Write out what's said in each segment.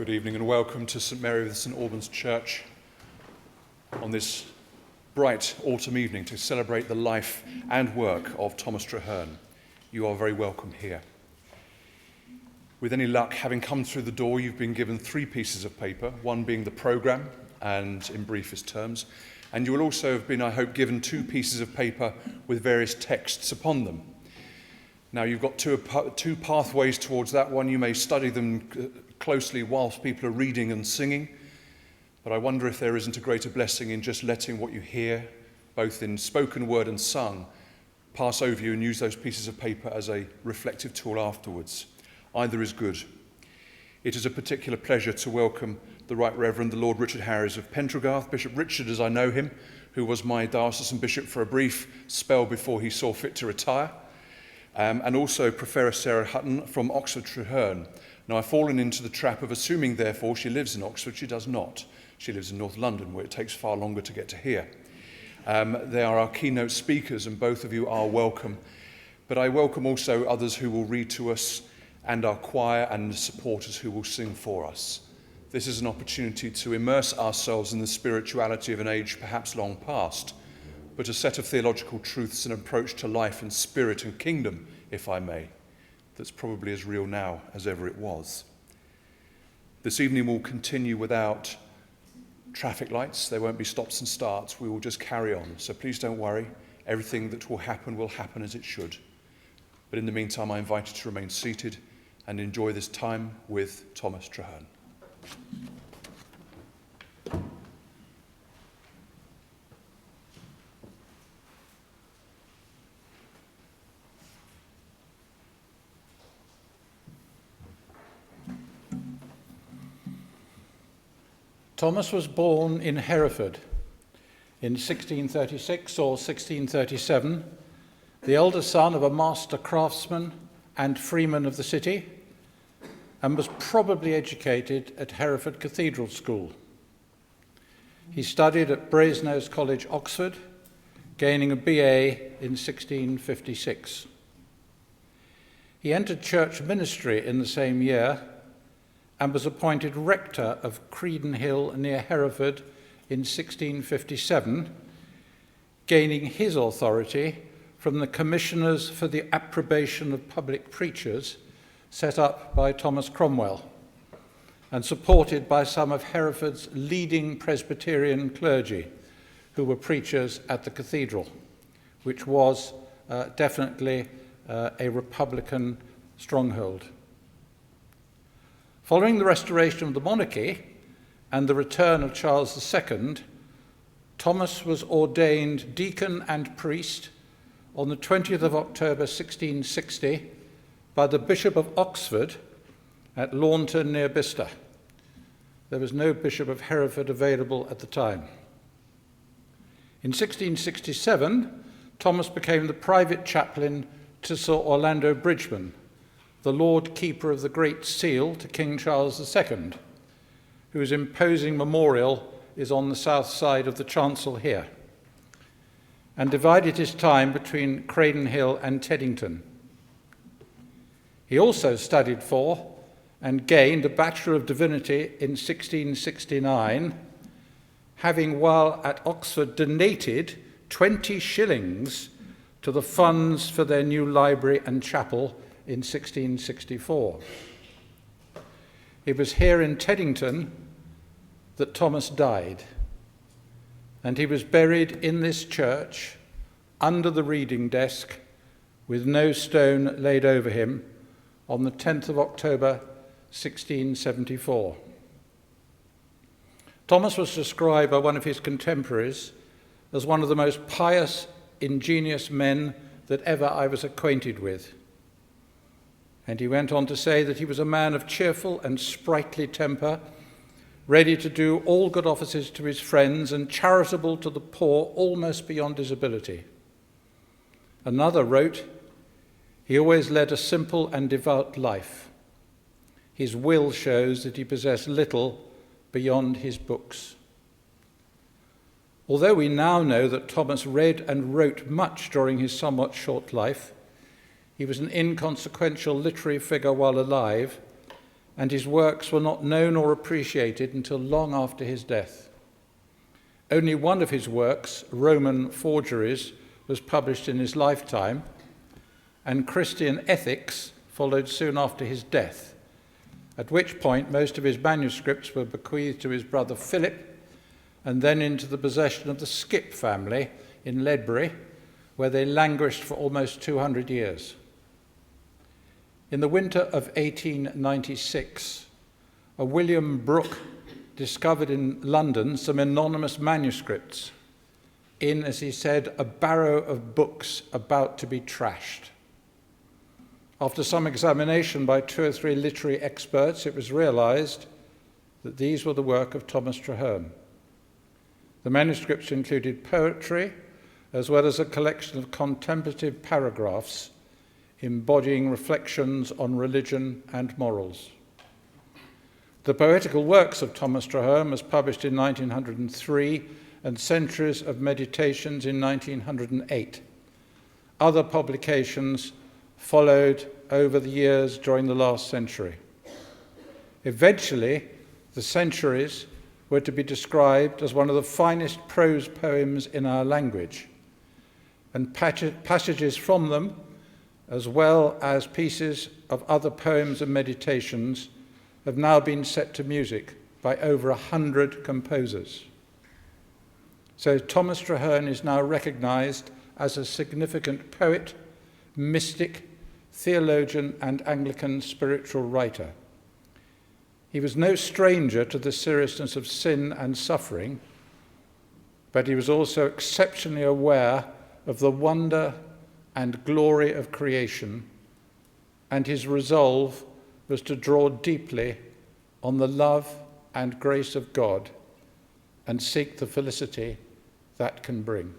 Good evening and welcome to St Mary of St Albans Church on this bright autumn evening to celebrate the life and work of Thomas Traherne. You are very welcome here. With any luck, having come through the door, you've been given 3 pieces of paper, one being the programme and in briefest terms, and you will also have been, I hope, given 2 pieces of paper with various texts upon them. Now, you've got two pathways towards that one. You may study them closely whilst people are reading and singing, but I wonder if there isn't a greater blessing in just letting what you hear, both in spoken word and sung, pass over you and use those pieces of paper as a reflective tool afterwards. Either is good. It is a particular pleasure to welcome the Right Reverend the Lord Richard Harries of Pentragarth, Bishop Richard as I know him, who was my diocesan bishop for a brief spell before he saw fit to retire, and also Professor Sarah Hutton from Oxford Traherne. Now, I've fallen into the trap of assuming, therefore, she lives in Oxford. She does not. She lives in North London, where it takes far longer to get to here. They are our keynote speakers, and both of you are welcome. But I welcome also others who will read to us, and our choir and the supporters who will sing for us. This is an opportunity to immerse ourselves in the spirituality of an age perhaps long past, but a set of theological truths and approach to life and spirit and kingdom, if I may, that's probably as real now as ever it was. This evening will continue without traffic lights. There won't be stops and starts. We will just carry on. So please don't worry. Everything that will happen as it should. But in the meantime, I invite you to remain seated and enjoy this time with Thomas Traherne. Thomas was born in Hereford in 1636 or 1637, the elder son of a master craftsman and freeman of the city, and was probably educated at Hereford Cathedral School. He studied at Brasenose College, Oxford, gaining a BA in 1656. He entered church ministry in the same year and was appointed rector of Credenhill near Hereford in 1657, gaining his authority from the Commissioners for the Approbation of Public Preachers set up by Thomas Cromwell and supported by some of Hereford's leading Presbyterian clergy who were preachers at the cathedral, which was definitely a Republican stronghold. Following the restoration of the monarchy and the return of Charles II, Thomas was ordained deacon and priest on the 20th of October 1660 by the Bishop of Oxford at Launton near Bicester. There was no Bishop of Hereford available at the time. In 1667, Thomas became the private chaplain to Sir Orlando Bridgeman, the Lord Keeper of the Great Seal to King Charles II, whose imposing memorial is on the south side of the chancel here, and divided his time between Credenhill and Teddington. He also studied for and gained a Bachelor of Divinity in 1669, having while at Oxford donated 20 shillings to the funds for their new library and chapel in 1664. It was here in Teddington that Thomas died, and he was buried in this church under the reading desk with no stone laid over him on the 10th of October 1674. Thomas was described by one of his contemporaries as one of the most pious, ingenious men that ever I was acquainted with. And he went on to say that he was a man of cheerful and sprightly temper, ready to do all good offices to his friends and charitable to the poor almost beyond his ability. Another wrote, he always led a simple and devout life. His will shows that he possessed little beyond his books. Although we now know that Thomas read and wrote much during his somewhat short life, he was an inconsequential literary figure while alive and his works were not known or appreciated until long after his death. Only one of his works, Roman Forgeries, was published in his lifetime, and Christian Ethics followed soon after his death, at which point most of his manuscripts were bequeathed to his brother Philip and then into the possession of the Skip family in Ledbury, where they languished for almost 200 years. In the winter of 1896, a William Brooke discovered in London some anonymous manuscripts in, as he said, a barrow of books about to be trashed. After some examination by 2 or 3 literary experts, it was realized that these were the work of Thomas Traherne. The manuscripts included poetry, as well as a collection of contemplative paragraphs embodying reflections on religion and morals. The poetical works of Thomas Traherne was published in 1903 and Centuries of Meditations in 1908. Other publications followed over the years during the last century. Eventually, the Centuries were to be described as one of the finest prose poems in our language, and passages from them, as well as pieces of other poems and meditations, have now been set to music by over 100 composers. So Thomas Traherne is now recognized as a significant poet, mystic, theologian, and Anglican spiritual writer. He was no stranger to the seriousness of sin and suffering, but he was also exceptionally aware of the wonder and glory of creation, and his resolve was to draw deeply on the love and grace of God and seek the felicity that can bring.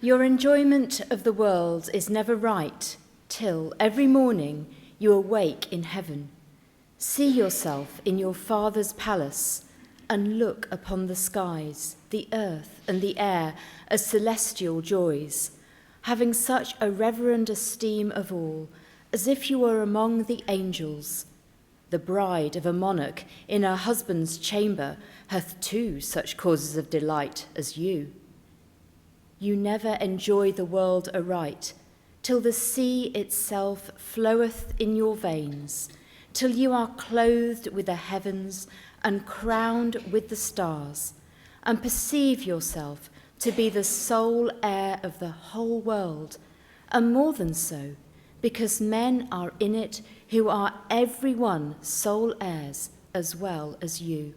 Your enjoyment of the world is never right till every morning you awake in heaven, see yourself in your Father's palace, and look upon the skies, the earth, and the air as celestial joys, having such a reverend esteem of all, as if you were among the angels. The bride of a monarch in her husband's chamber hath too such causes of delight as you. You never enjoy the world aright, till the sea itself floweth in your veins, till you are clothed with the heavens and crowned with the stars, and perceive yourself to be the sole heir of the whole world, and more than so, because men are in it who are every one sole heirs as well as you.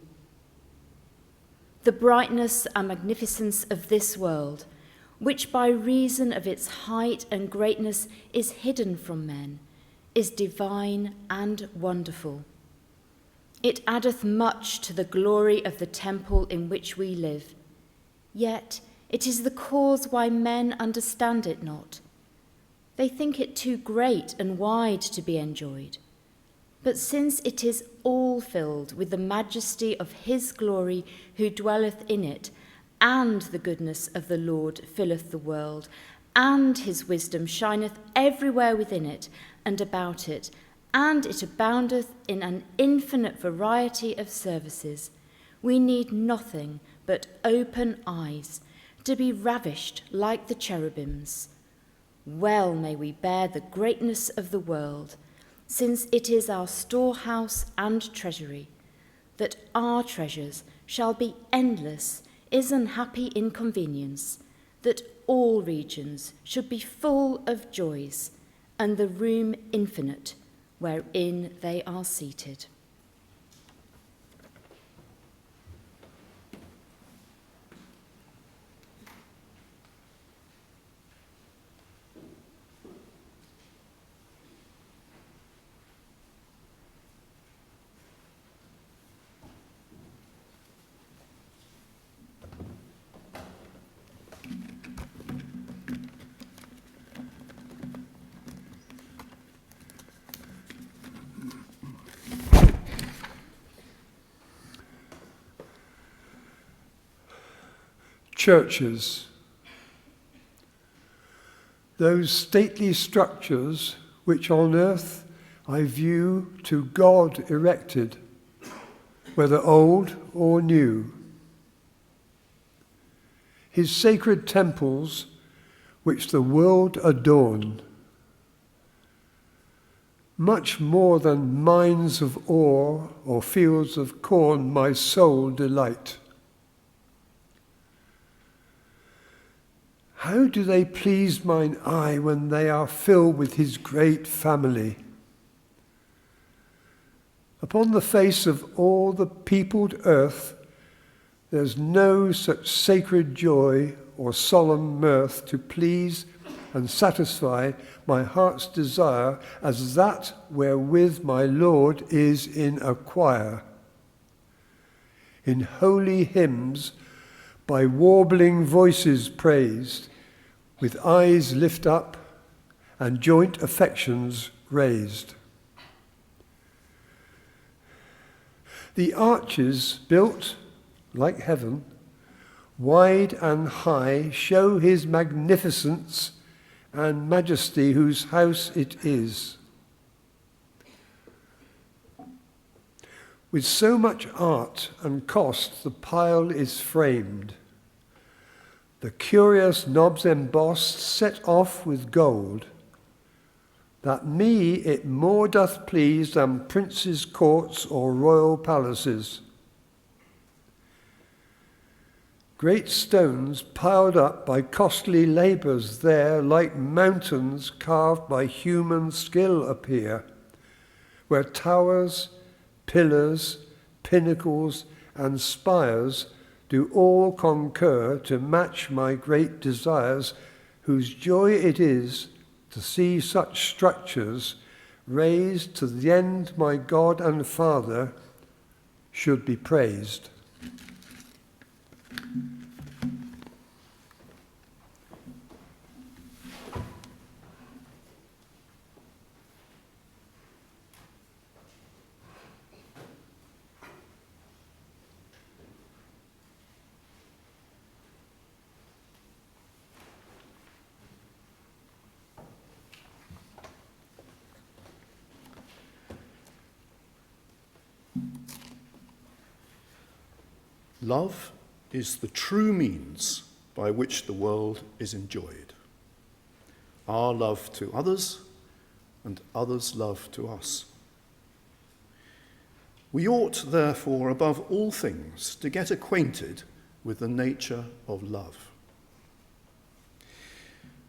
The brightness and magnificence of this world, which by reason of its height and greatness is hidden from men, is divine and wonderful. It addeth much to the glory of the temple in which we live, yet it is the cause why men understand it not. They think it too great and wide to be enjoyed. But since it is all filled with the majesty of his glory who dwelleth in it, and the goodness of the Lord filleth the world, and his wisdom shineth everywhere within it and about it, and it aboundeth in an infinite variety of services, we need nothing but open eyes to be ravished like the cherubims. Well may we bear the greatness of the world, since it is our storehouse and treasury, that our treasures shall be endless is an happy inconvenience, that all regions should be full of joys, and the room infinite wherein they are seated. churches, those stately structures which on earth I view to God erected, whether old or new. His sacred temples which the world adorn, much more than mines of ore or fields of corn my soul delight. How do they please mine eye when they are filled with his great family? Upon the face of all the peopled earth, there's no such sacred joy or solemn mirth to please and satisfy my heart's desire as that wherewith my Lord is in a choir, in holy hymns by warbling voices praised, with eyes lift up and joint affections raised. The arches built like heaven, wide and high, show his magnificence and majesty whose house it is. With so much art and cost the pile is framed, the curious knobs embossed set off with gold, that me it more doth please than princes' courts or royal palaces. Great stones piled up by costly labours there, like mountains carved by human skill appear, where towers, pillars, pinnacles, and spires do all concur to match my great desires, whose joy it is to see such structures raised to the end my God and Father should be praised. Love is the true means by which the world is enjoyed. Our love to others and others' love to us. We ought, therefore, above all things, to get acquainted with the nature of love.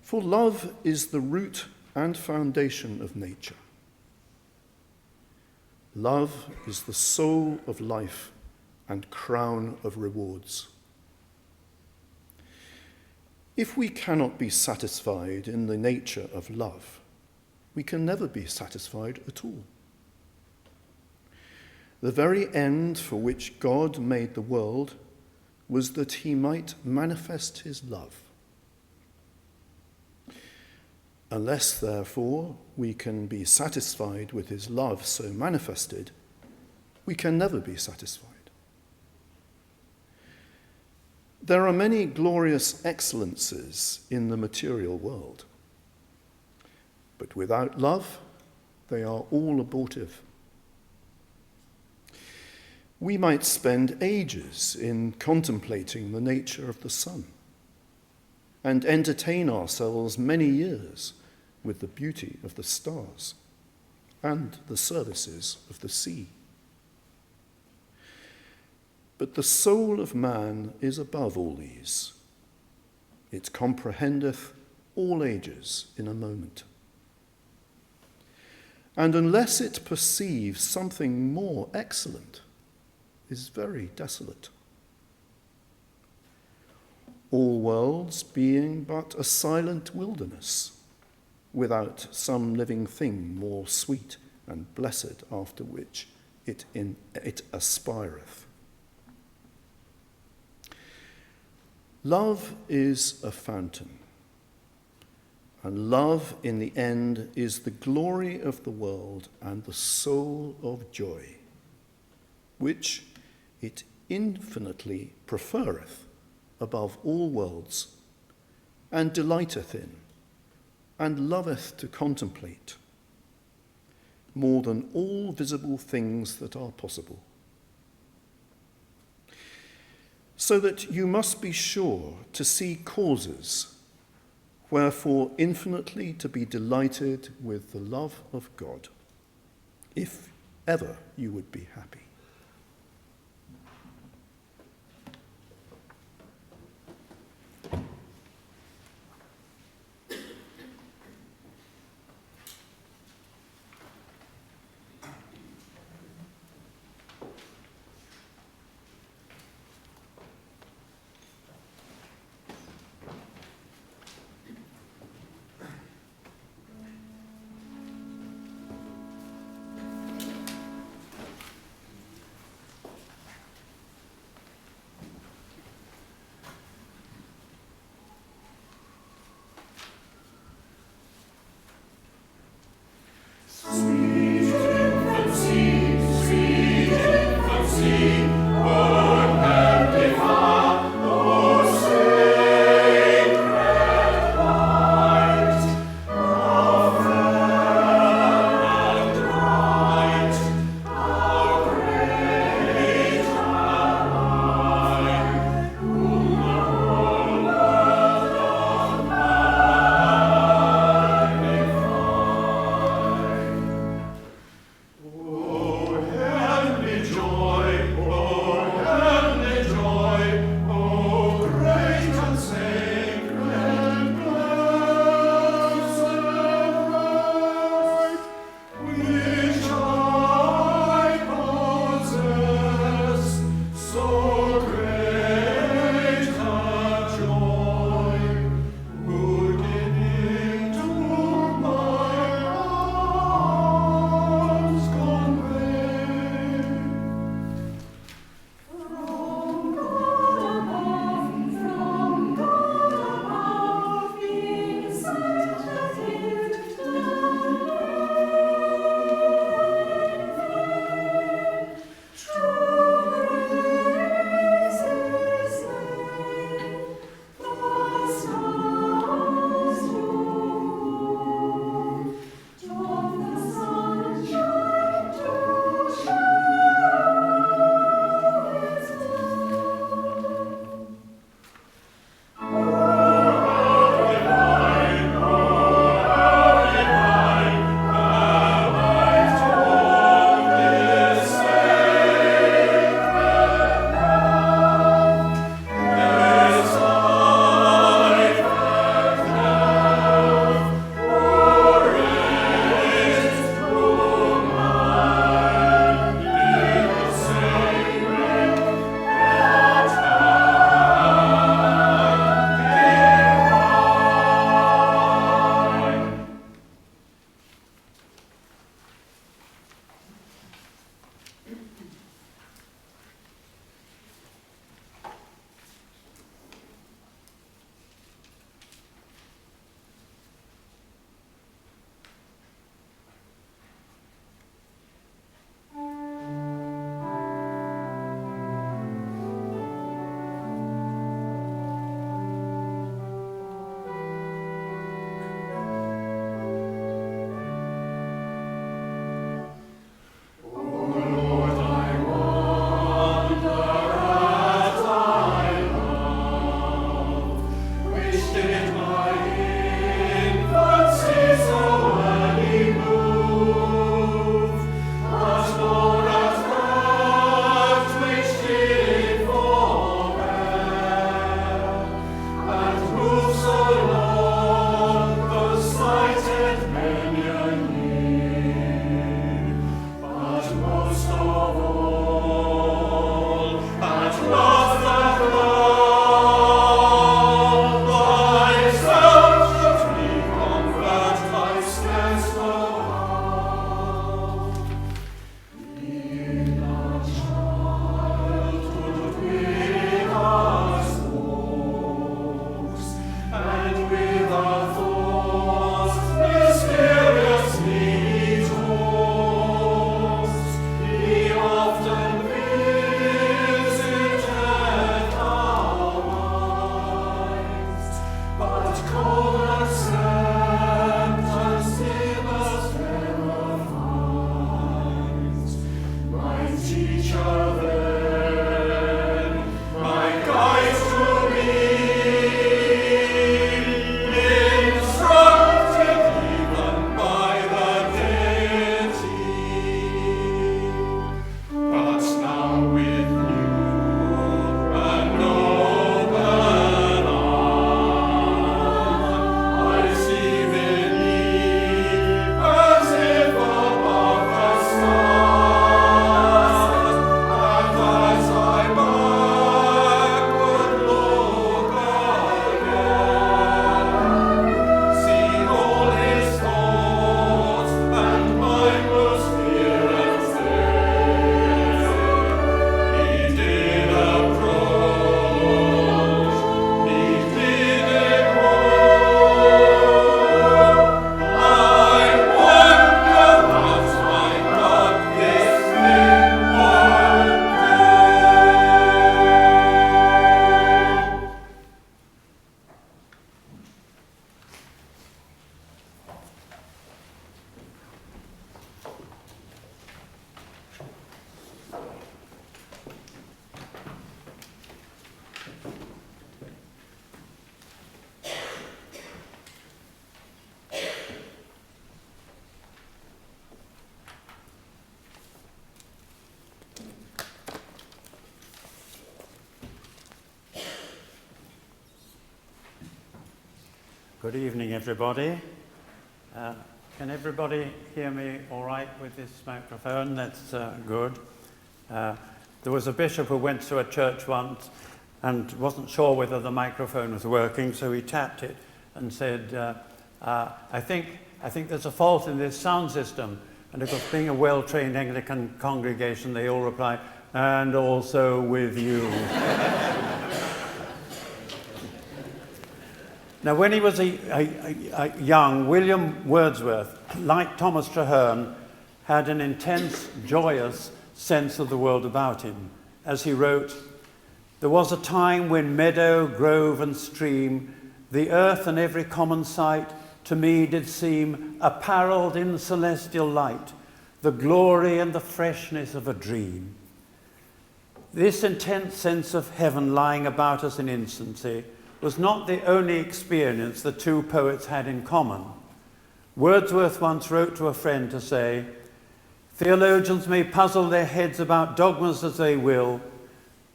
For love is the root and foundation of nature. Love is the soul of life and crown of rewards. If we cannot be satisfied in the nature of love, we can never be satisfied at all. The very end for which God made the world was that he might manifest his love. Unless, therefore, we can be satisfied with his love so manifested, we can never be satisfied. There are many glorious excellences in the material world, but without love, they are all abortive. We might spend ages in contemplating the nature of the sun and entertain ourselves many years with the beauty of the stars and the services of the sea. But the soul of man is above all these. It comprehendeth all ages in a moment. And unless it perceives something more excellent, is very desolate. All worlds being but a silent wilderness, without some living thing more sweet and blessed after which it aspireth. Love is a fountain, and love in the end is the glory of the world and the soul of joy, which it infinitely preferreth above all worlds, and delighteth in, and loveth to contemplate, more than all visible things that are possible. So that you must be sure to see causes wherefore infinitely to be delighted with the love of God, if ever you would be happy. Good evening, everybody. Can everybody hear me all right with this microphone? That's good. There was a bishop who went to a church once and wasn't sure whether the microphone was working, so he tapped it and said, I think there's a fault in this sound system. And of course, being a well-trained Anglican congregation, they all reply, and also with you. Now, when he was a young, William Wordsworth, like Thomas Traherne, had an intense, joyous sense of the world about him. As he wrote, "There was a time when meadow, grove, and stream, the earth and every common sight, to me did seem apparelled in celestial light, the glory and the freshness of a dream." This intense sense of heaven lying about us in infancy was not the only experience the two poets had in common. Wordsworth once wrote to a friend to say, "Theologians may puzzle their heads about dogmas as they will,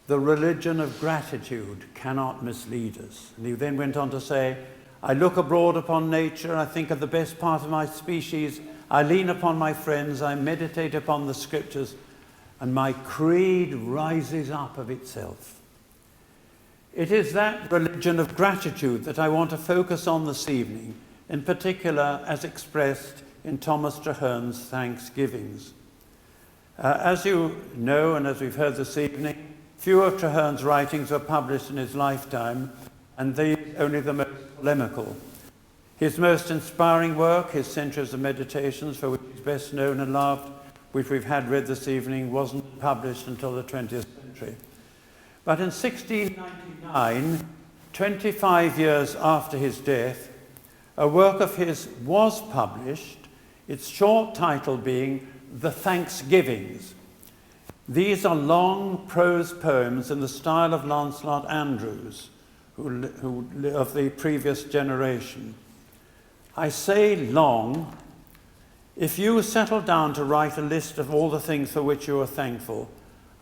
the religion of gratitude cannot mislead us." And he then went on to say, "I look abroad upon nature, I think of the best part of my species, I lean upon my friends, I meditate upon the scriptures, and my creed rises up of itself." It is that religion of gratitude that I want to focus on this evening, in particular as expressed in Thomas Traherne's Thanksgivings. As you know, and as we've heard this evening, few of Traherne's writings were published in his lifetime, and these only the most polemical. His most inspiring work, his Centuries of Meditations, for which he's best known and loved, which we've had read this evening, wasn't published until the 20th century. But in 1699, 25 years after his death, a work of his was published, its short title being The Thanksgivings. These are long prose poems in the style of Lancelot Andrewes, who of the previous generation. I say long. If you settle down to write a list of all the things for which you are thankful,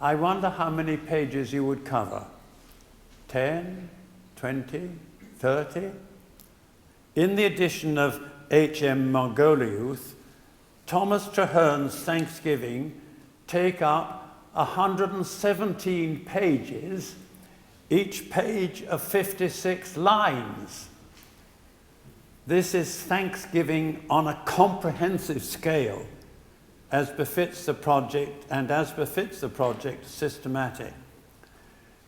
I wonder how many pages you would cover. 10, 20, 30? In the edition of H.M. Margoliouth, Thomas Traherne's Thanksgiving take up 117 pages, each page of 56 lines. This is Thanksgiving on a comprehensive scale, as befits the project, and as befits the project, systematic.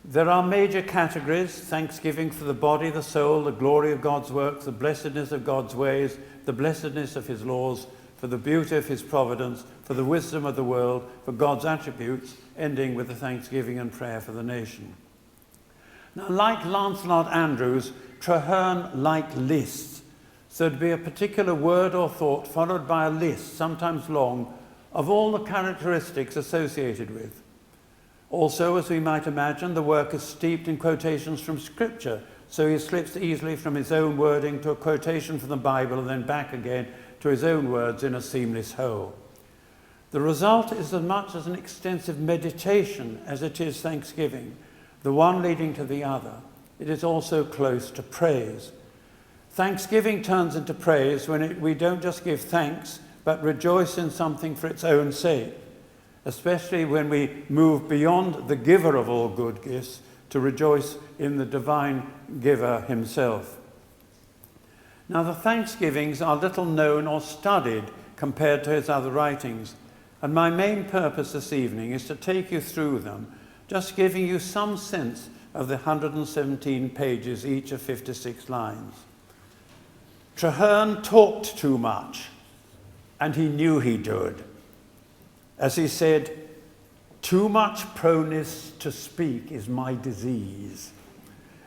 There are major categories: thanksgiving for the body, the soul, the glory of God's works, the blessedness of God's ways, the blessedness of his laws, for the beauty of his providence, for the wisdom of the world, for God's attributes, ending with the thanksgiving and prayer for the nation. Now, like Lancelot Andrewes, Traherne liked lists. So it'd be a particular word or thought followed by a list, sometimes long, of all the characteristics associated with. Also, as we might imagine, the work is steeped in quotations from Scripture, so he slips easily from his own wording to a quotation from the Bible and then back again to his own words in a seamless whole. The result is as much as an extensive meditation as it is thanksgiving, the one leading to the other. It is also close to praise. Thanksgiving turns into praise when we don't just give thanks, but rejoice in something for its own sake, especially when we move beyond the giver of all good gifts to rejoice in the divine giver himself. Now, the Thanksgivings are little known or studied compared to his other writings, and my main purpose this evening is to take you through them, just giving you some sense of the 117 pages, each of 56 lines. Traherne talked too much, and he knew he did. As he said, "Too much proneness to speak is my disease."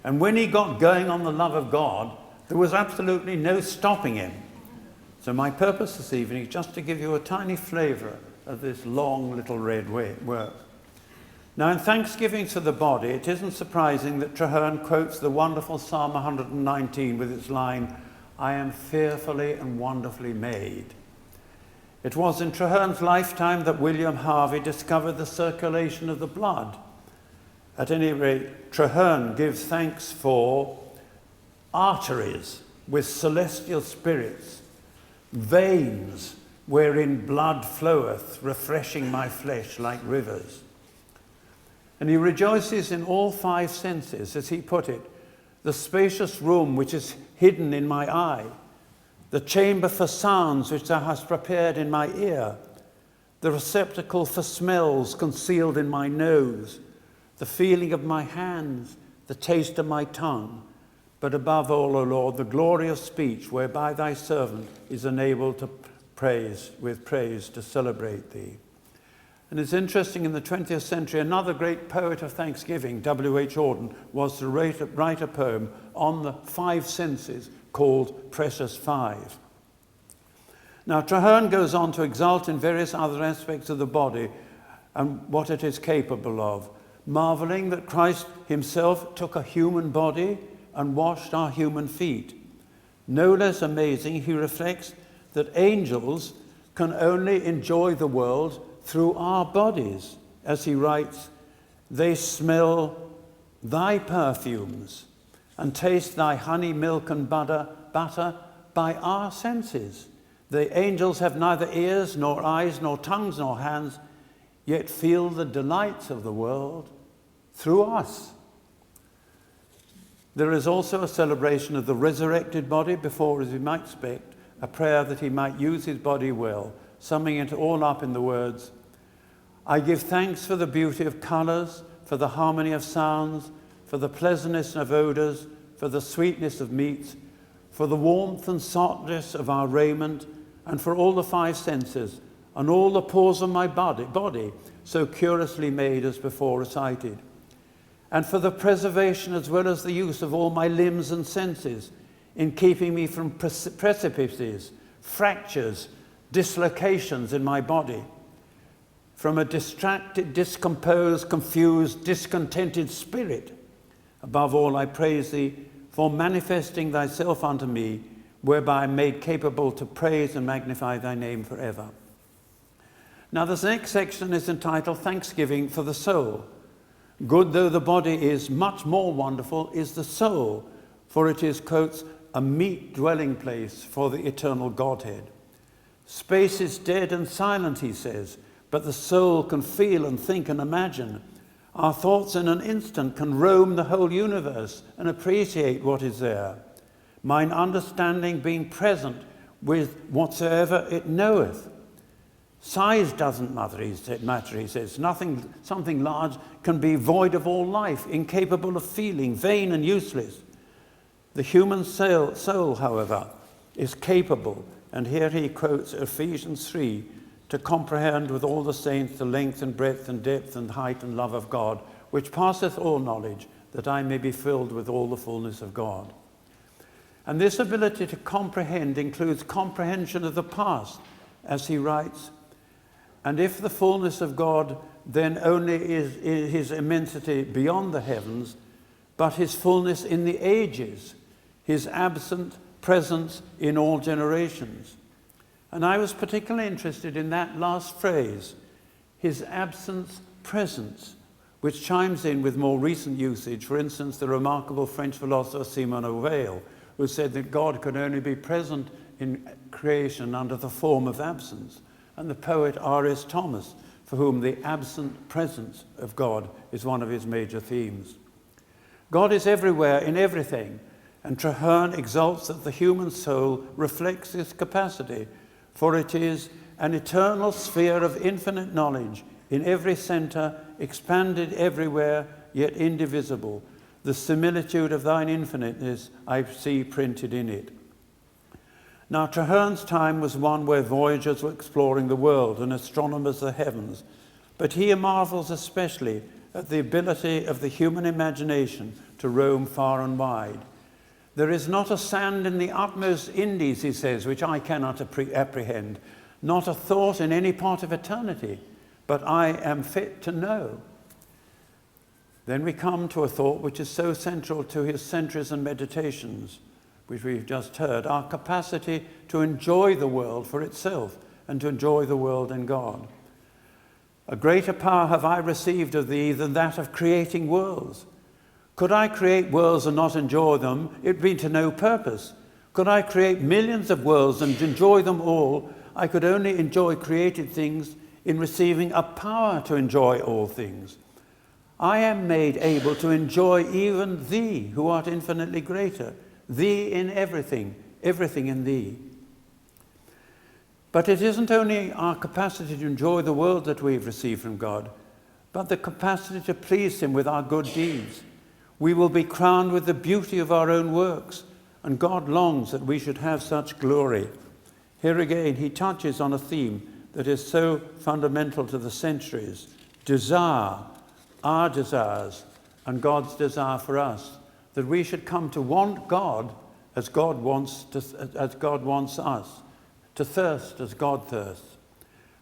And when he got going on the love of God, there was absolutely no stopping him. So my purpose this evening is just to give you a tiny flavour of this long little red work. Now, in Thanksgiving for the Body, it isn't surprising that Traherne quotes the wonderful Psalm 119 with its line, "I am fearfully and wonderfully made." It was in Traherne's lifetime that William Harvey discovered the circulation of the blood. At any rate, Traherne gives thanks for arteries, with celestial spirits, veins wherein blood floweth, refreshing my flesh like rivers. And he rejoices in all 5 senses, as he put it, the spacious room which is hidden in my eye, the chamber for sounds which thou hast prepared in my ear, the receptacle for smells concealed in my nose, the feeling of my hands, the taste of my tongue, but above all, O Lord, the glory of speech whereby thy servant is enabled to praise to celebrate thee. And it's interesting, in the 20th century, another great poet of thanksgiving, W.H. Auden, was to write a poem on the 5 senses called Precious 5. Now, Traherne goes on to exalt in various other aspects of the body and what it is capable of, marveling that Christ himself took a human body and washed our human feet. No less amazing, he reflects that angels can only enjoy the world through our bodies. As he writes, they smell thy perfumes and taste thy honey, milk, and butter by our senses. The angels have neither ears, nor eyes, nor tongues, nor hands, yet feel the delights of the world through us. There is also a celebration of the resurrected body before, as we might expect, a prayer that he might use his body well, summing it all up in the words, I give thanks for the beauty of colours, for the harmony of sounds, for the pleasantness of odours, for the sweetness of meats, for the warmth and softness of our raiment, and for all the 5 senses, and all the pores of my body so curiously made as before recited, and for the preservation as well as the use of all my limbs and senses, in keeping me from precipices, fractures, dislocations in my body, from a distracted, discomposed, confused, discontented spirit. Above all, I praise thee for manifesting thyself unto me, whereby I am made capable to praise and magnify thy name forever. Now, this next section is entitled Thanksgiving for the Soul. Good though the body is, much more wonderful is the soul, for it is, quotes, a meet dwelling place for the eternal Godhead. Space is dead and silent, he says, but the soul can feel and think and imagine. Our thoughts in an instant can roam the whole universe and appreciate what is there. Mine understanding being present with whatsoever it knoweth. Size doesn't matter, he says. Something large can be void of all life, incapable of feeling, vain and useless. The human soul, however, is capable, and here he quotes Ephesians 3, to comprehend with all the saints the length and breadth and depth and height and love of God, which passeth all knowledge, that I may be filled with all the fullness of God. And this ability to comprehend includes comprehension of the past, as he writes, and if the fullness of God then only is his immensity beyond the heavens, but his fullness in the ages, his absent presence in all generations. And I was particularly interested in that last phrase, his absence presence, which chimes in with more recent usage. For instance, the remarkable French philosopher Simone Weil, who said that God could only be present in creation under the form of absence. And the poet R.S. Thomas, for whom the absent presence of God is one of his major themes. God is everywhere in everything, and Traherne exalts that the human soul reflects this capacity, for it is an eternal sphere of infinite knowledge, in every centre, expanded everywhere, yet indivisible. The similitude of thine infiniteness I see printed in it. Now, Traherne's time was one where voyagers were exploring the world and astronomers the heavens, but he marvels especially at the ability of the human imagination to roam far and wide. There is not a sand in the utmost Indies, he says, which I cannot apprehend, not a thought in any part of eternity, but I am fit to know. Then we come to a thought which is so central to his centuries and meditations, which we've just heard, our capacity to enjoy the world for itself and to enjoy the world in God. A greater power have I received of thee than that of creating worlds. Could I create worlds and not enjoy them, it would be to no purpose, Could I create millions of worlds and enjoy them all, I could only enjoy created things in receiving a power to enjoy all things. I am made able to enjoy even thee, who art infinitely greater, thee in everything, everything in thee. But it isn't only our capacity to enjoy the world that we've received from God, but the capacity to please him with our good deeds. We will be crowned with the beauty of our own works, and God longs that we should have such glory. Here again, he touches on a theme that is so fundamental to the centuries: desire, our desires, and God's desire for us, that we should come to want God as God wants us, to thirst as God thirsts.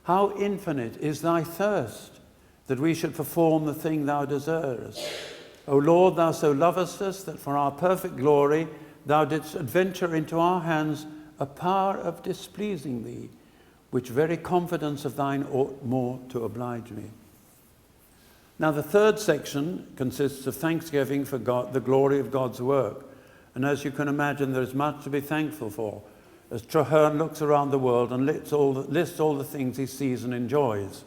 How infinite is thy thirst, that we should perform the thing thou desirest. O Lord, thou so lovest us that for our perfect glory thou didst adventure into our hands a power of displeasing thee, which very confidence of thine ought more to oblige me. Now the third section consists of thanksgiving for God, the glory of God's work. And as you can imagine, there is much to be thankful for, as Traherne looks around the world and lists all the things he sees and enjoys.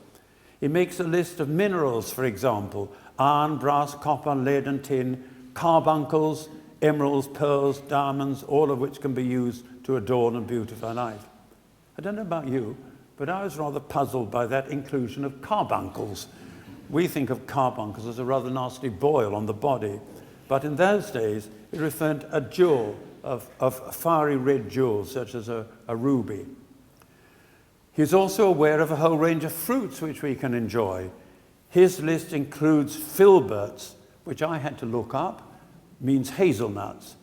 He makes a list of minerals, for example: iron, brass, copper, lead and tin, carbuncles, emeralds, pearls, diamonds, all of which can be used to adorn and beautify life. I don't know about you, but I was rather puzzled by that inclusion of carbuncles. We think of carbuncles as a rather nasty boil on the body, but in those days it referred to a jewel of fiery red jewels, such as a ruby. He's also aware of a whole range of fruits which we can enjoy. His list includes filberts, which I had to look up, means hazelnuts.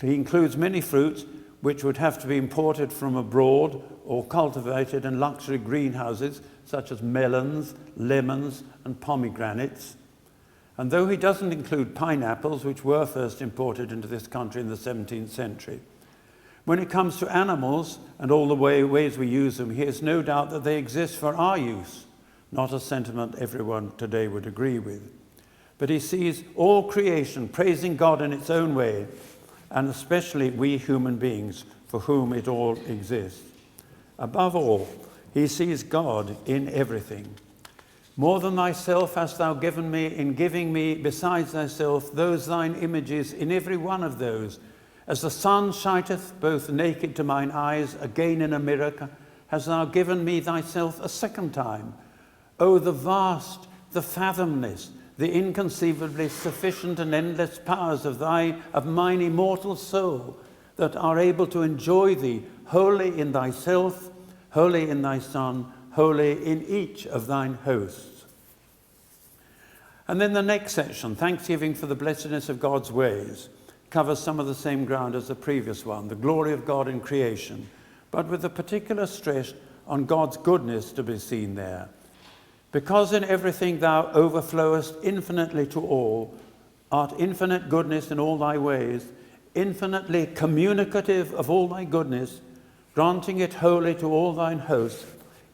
He includes many fruits which would have to be imported from abroad or cultivated in luxury greenhouses, such as melons, lemons, and pomegranates. And though he doesn't include pineapples, which were first imported into this country in the 17th century, when it comes to animals and all the ways we use them, he has no doubt that they exist for our use, not a sentiment everyone today would agree with. But he sees all creation praising God in its own way, and especially we human beings, for whom it all exists. Above all, he sees God in everything. More than thyself hast thou given me, in giving me, besides thyself, those thine images, in every one of those. As the sun shineth both naked to mine eyes, again in a mirror, hast thou given me thyself a second time. O the vast, the fathomless, the inconceivably sufficient and endless powers of mine immortal soul, that are able to enjoy thee wholly in thyself, wholly in thy Son, wholly in each of thine hosts. And then the next section, thanksgiving for the blessedness of God's ways, covers some of the same ground as the previous one, the glory of God in creation, but with a particular stress on God's goodness to be seen there. Because in everything thou overflowest infinitely to all, art infinite goodness in all thy ways, infinitely communicative of all thy goodness, granting it wholly to all thine hosts,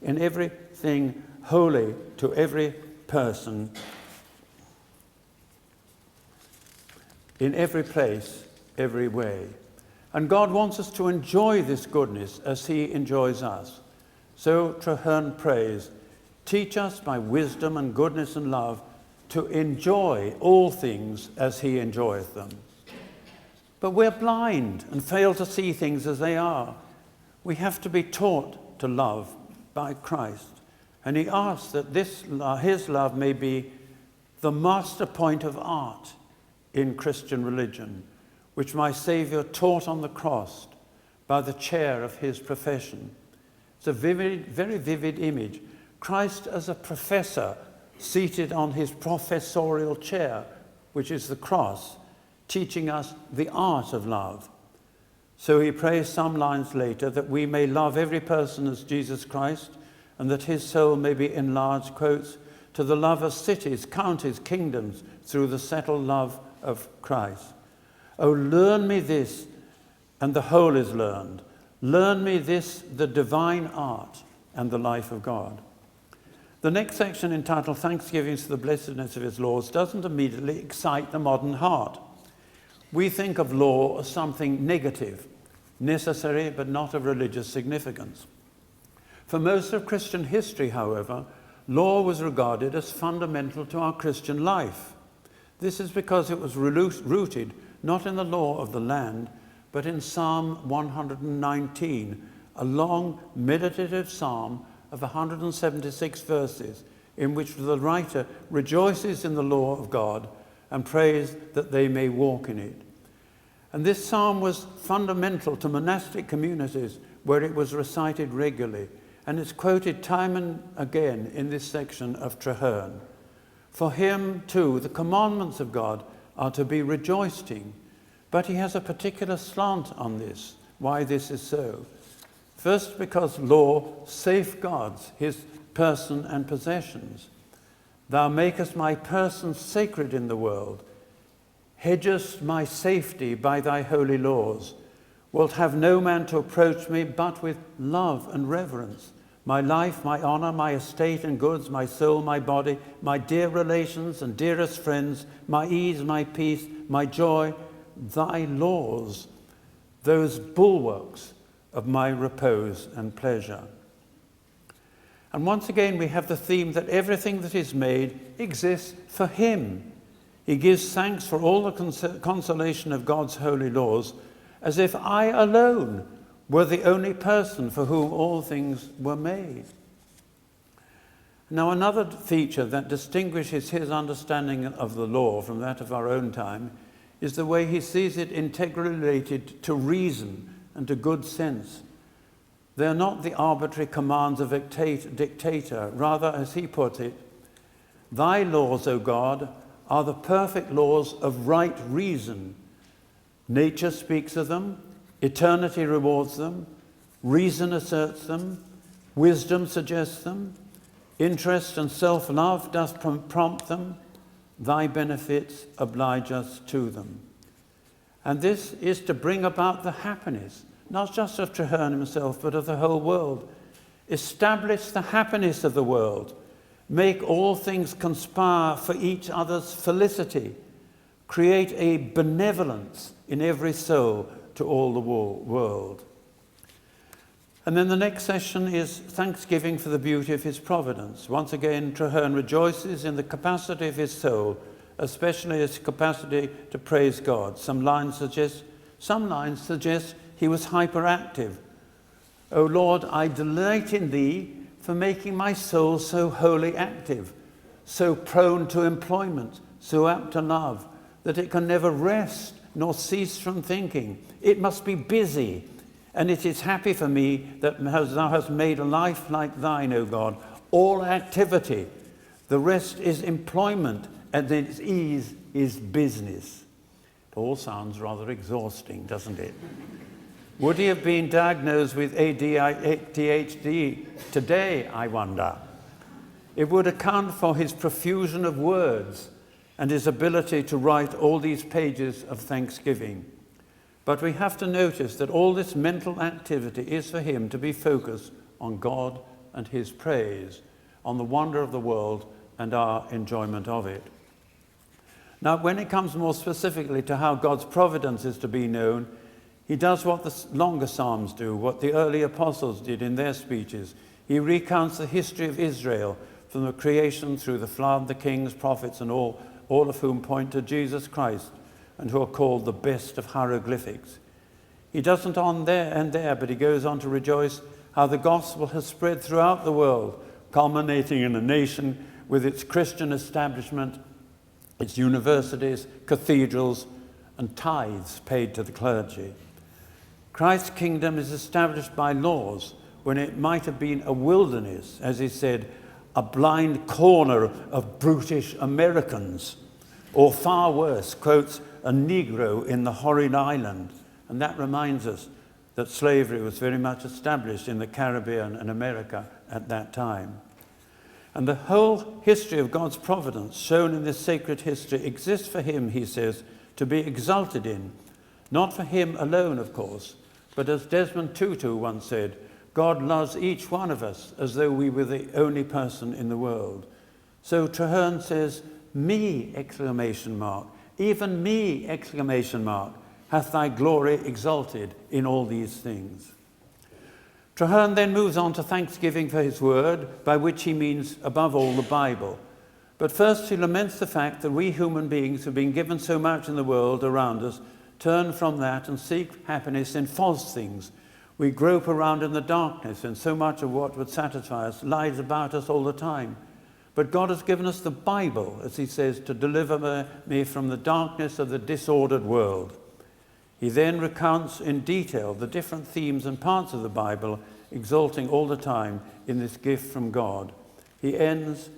in everything holy to every person, in every place, every way. And God wants us to enjoy this goodness as he enjoys us. So Traherne prays, teach us by wisdom and goodness and love to enjoy all things as he enjoyeth them. But we're blind and fail to see things as they are. We have to be taught to love by Christ. And he asks that his love may be the master point of art in Christian religion, which my Saviour taught on the cross by the chair of his profession. It's a vivid, very vivid image. Christ as a professor seated on his professorial chair, which is the cross, teaching us the art of love. So he prays some lines later that we may love every person as Jesus Christ, and that his soul may be enlarged, quotes, to the love of cities, counties, kingdoms, through the settled love of Christ. Oh, learn me this, and the whole is learned. Learn me this, the divine art and the life of God. The next section, entitled Thanksgiving for the Blessedness of his laws, doesn't immediately excite the modern heart. We think of law as something negative, necessary but not of religious significance. For most of Christian history, however, law was regarded as fundamental to our Christian life. This is because it was rooted not in the law of the land, but in Psalm 119, a long meditative psalm of 176 verses, in which the writer rejoices in the law of God and prays that they may walk in it. And this psalm was fundamental to monastic communities where it was recited regularly, and it's quoted time and again in this section of Traherne. For him, too, the commandments of God are to be rejoiced in, but he has a particular slant on this, why this is so. First, because law safeguards his person and possessions. Thou makest my person sacred in the world, hedgest my safety by thy holy laws, wilt have no man to approach me but with love and reverence. My life, my honor, my estate and goods, my soul, my body, my dear relations and dearest friends, my ease, my peace, my joy, thy laws, those bulwarks of my repose and pleasure. And once again we have the theme that everything that is made exists for him. He gives thanks for all the consolation of God's holy laws, as if I alone were the only person for whom all things were made. Now, another feature that distinguishes his understanding of the law from that of our own time is the way he sees it integrally related to reason and to good sense. They are not the arbitrary commands of a dictator. Rather, as he puts it, thy laws, O God, are the perfect laws of right reason. Nature speaks of them, eternity rewards them, reason asserts them, wisdom suggests them, interest and self-love doth prompt them, thy benefits oblige us to them. And this is to bring about the happiness, not just of Traherne himself, but of the whole world. Establish the happiness of the world, make all things conspire for each other's felicity, create a benevolence in every soul to all the world. And then the next session is thanksgiving for the beauty of his providence. Once again, Traherne rejoices in the capacity of his soul, especially his capacity to praise God. Some lines suggest he was hyperactive. O Lord, I delight in thee for making my soul so wholly active, so prone to employment, so apt to love, that it can never rest nor cease from thinking. It must be busy, and it is happy for me that thou hast made a life like thine, O God, all activity. The rest is employment, and its ease is business. It all sounds rather exhausting, doesn't it? Would he have been diagnosed with ADHD today, I wonder? It would account for his profusion of words and his ability to write all these pages of thanksgiving. But we have to notice that all this mental activity is for him to be focused on God and his praise, on the wonder of the world and our enjoyment of it. Now, when it comes more specifically to how God's providence is to be known, he does what the longer Psalms do, what the early apostles did in their speeches. He recounts the history of Israel from the creation through the flood, the kings, prophets, and all of whom point to Jesus Christ and who are called the best of hieroglyphics. He doesn't end there, but he goes on to rejoice how the gospel has spread throughout the world, culminating in a nation with its Christian establishment, its universities, cathedrals, and tithes paid to the clergy. Christ's kingdom is established by laws when it might have been a wilderness, as he said, a blind corner of brutish Americans, or far worse, quotes, a Negro in the horrid island. And that reminds us that slavery was very much established in the Caribbean and America at that time. And the whole history of God's providence shown in this sacred history exists for him, he says, to be exulted in. Not for him alone, of course, but as Desmond Tutu once said, God loves each one of us as though we were the only person in the world. So Traherne says, me, exclamation mark, even me, exclamation mark, hath thy glory exalted in all these things. Traherne then moves on to thanksgiving for his word, by which he means, above all, the Bible. But first he laments the fact that we human beings who have been given so much in the world around us turn from that and seek happiness in false things. We grope around in the darkness, and so much of what would satisfy us lies about us all the time. But God has given us the Bible, as he says, to deliver me from the darkness of the disordered world. He then recounts in detail the different themes and parts of the Bible, exalting all the time in this gift from God. He ends,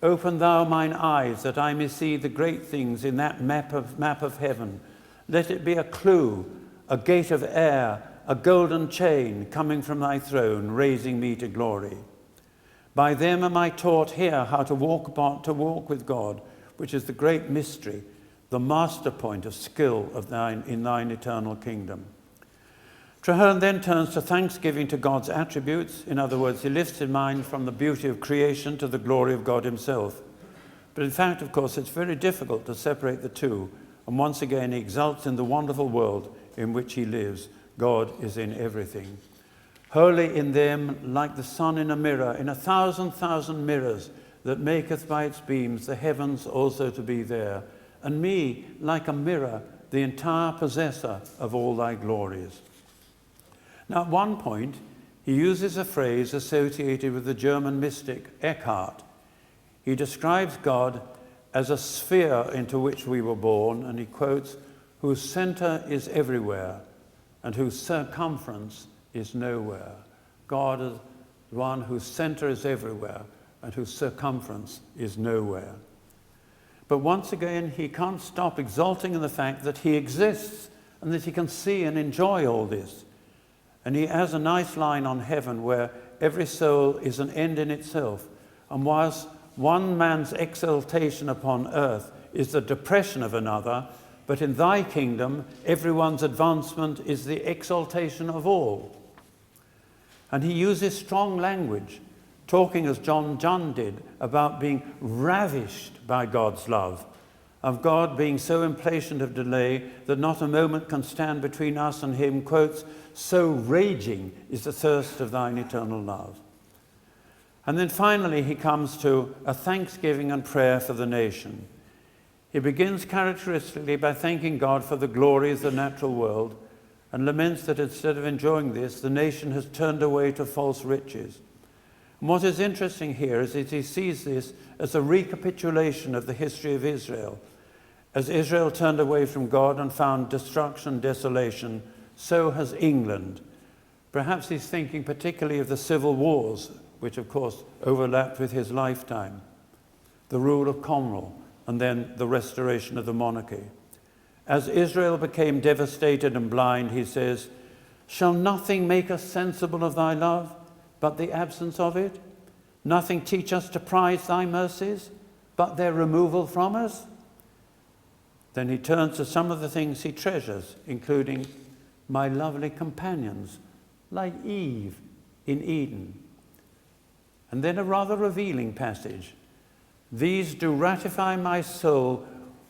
"Open thou mine eyes, that I may see the great things in that map of heaven. Let it be a clue, a gate of air, a golden chain coming from thy throne, raising me to glory. By them am I taught here how to walk with God, which is the great mystery, the master point of skill in thine eternal kingdom." Traherne then turns to thanksgiving to God's attributes. In other words, he lifts his mind from the beauty of creation to the glory of God himself. But in fact, of course, it's very difficult to separate the two. And once again, he exults in the wonderful world in which he lives. God is in everything. Holy in them, like the sun in a mirror, in 1,000,000 mirrors, that maketh by its beams the heavens also to be there. And me, like a mirror, the entire possessor of all thy glories. Now, at one point, he uses a phrase associated with the German mystic Eckhart. He describes God as a sphere into which we were born, and he quotes, "whose center is everywhere, and whose circumference is nowhere." God is one whose center is everywhere, and whose circumference is nowhere. But once again, he can't stop exulting in the fact that he exists, and that he can see and enjoy all this. And he has a nice line on heaven where every soul is an end in itself. And whilst one man's exaltation upon earth is the depression of another, but in thy kingdom, everyone's advancement is the exaltation of all. And he uses strong language, talking as John Donne did about being ravished by God's love, of God being so impatient of delay that not a moment can stand between us and him, quotes, "so raging is the thirst of thine eternal love." And then finally he comes to a thanksgiving and prayer for the nation. He begins characteristically by thanking God for the glories of the natural world, and laments that instead of enjoying this, the nation has turned away to false riches. And what is interesting here is that he sees this as a recapitulation of the history of Israel. As Israel turned away from God and found destruction, desolation, so has England. Perhaps he's thinking particularly of the civil wars, which of course overlapped with his lifetime, the rule of Cromwell, and then the restoration of the monarchy. As Israel became devastated and blind, he says, "Shall nothing make us sensible of thy love, but the absence of it? Nothing teach us to prize thy mercies, but their removal from us?" Then he turns to some of the things he treasures, including my lovely companions, like Eve in Eden. And then a rather revealing passage. "These do ratify my soul,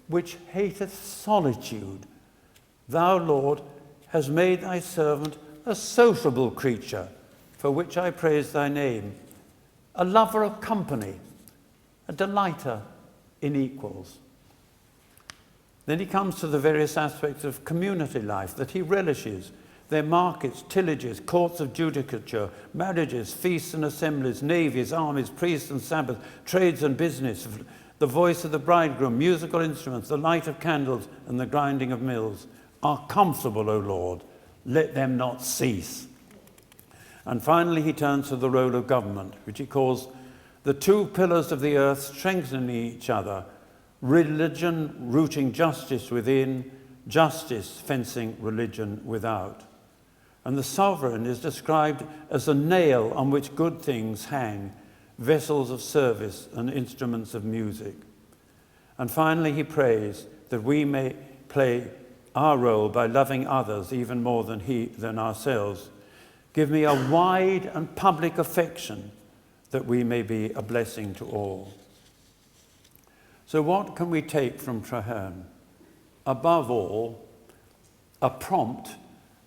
which hateth solitude. Thou, Lord, hast made thy servant a sociable creature, for which I praise thy name, a lover of company, a delighter in equals." Then he comes to the various aspects of community life that he relishes, their markets, tillages, courts of judicature, marriages, feasts and assemblies, navies, armies, priests and sabbaths, trades and business, the voice of the bridegroom, musical instruments, the light of candles, and the grinding of mills are comfortable, O Lord, let them not cease. And finally he turns to the role of government, which he calls the two pillars of the earth strengthening each other, religion rooting justice within, justice fencing religion without. And the sovereign is described as a nail on which good things hang, vessels of service and instruments of music. And finally he prays that we may play our role by loving others even more than ourselves. Give me a wide and public affection that we may be a blessing to all. So what can we take from Traherne? Above all, a prompt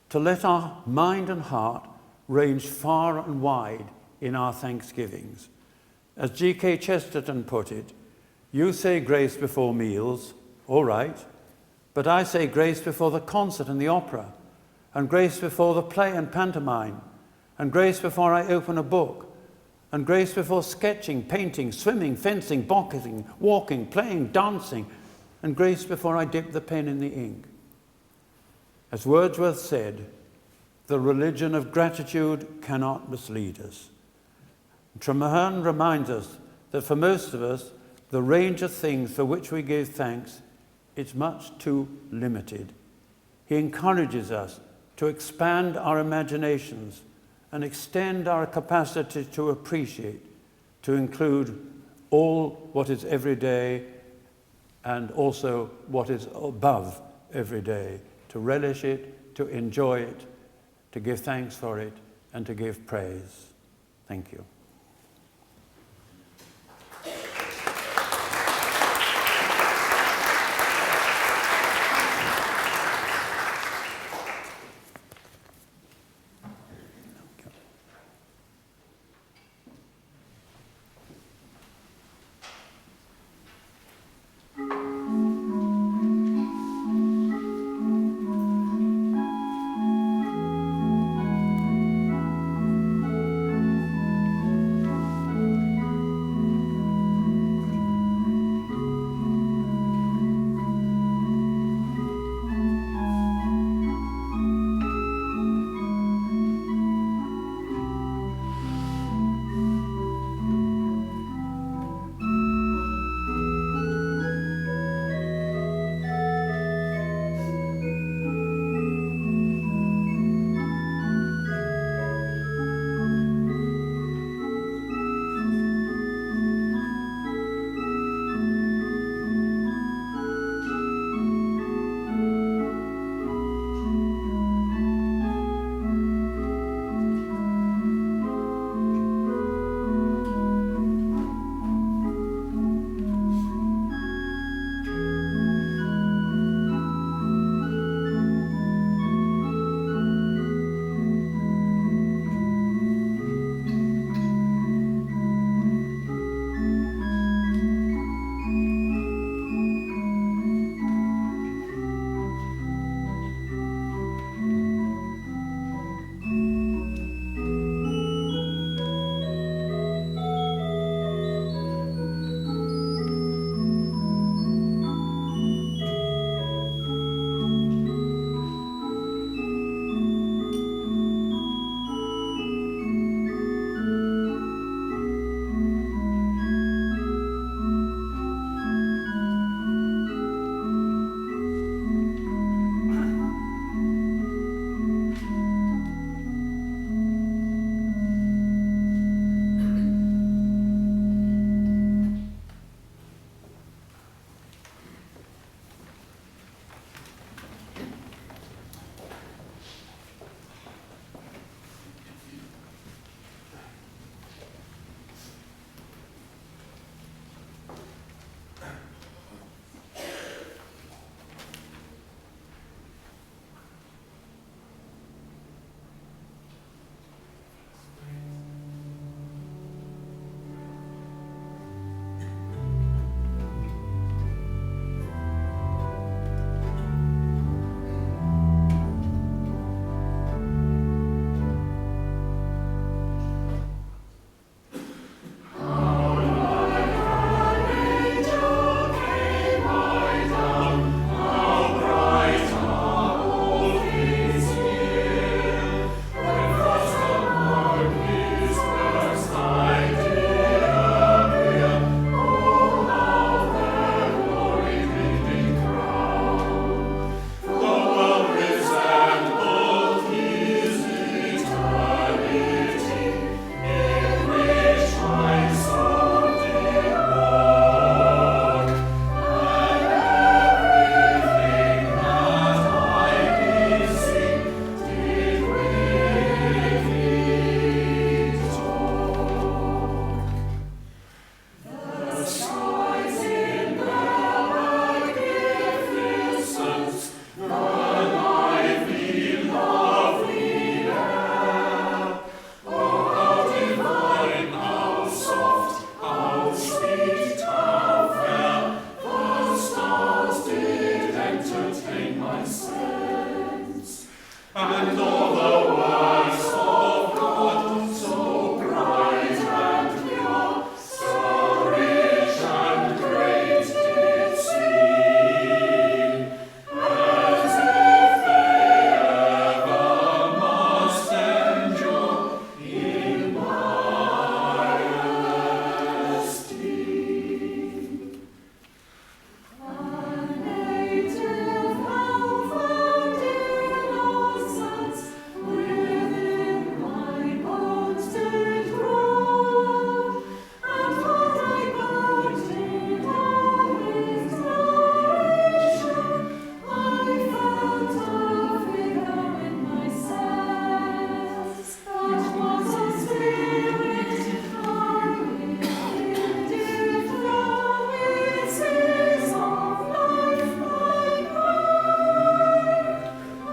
to let our mind and heart range far and wide in our thanksgivings. As G.K. Chesterton put it, you say grace before meals, all right, but I say grace before the concert and the opera, and grace before the play and pantomime, and grace before I open a book, and grace before sketching, painting, swimming, fencing, boxing, walking, playing, dancing, and grace before I dip the pen in the ink. As Wordsworth said, the religion of gratitude cannot mislead us. Traherne reminds us that for most of us, the range of things for which we give thanks is much too limited. He encourages us to expand our imaginations and extend our capacity to appreciate, to include all what is everyday and also what is above everyday, to relish it, to enjoy it, to give thanks for it, and to give praise. Thank you. and all the works of God, so bright and pure, so rich and great did seem, as if they ever must endure in my esteem. A native health and innocence within my bones did grow, and what I burnt in all his narration, I felt a vigor in my sense, that was a spirit I did flow with seas of life like wine. I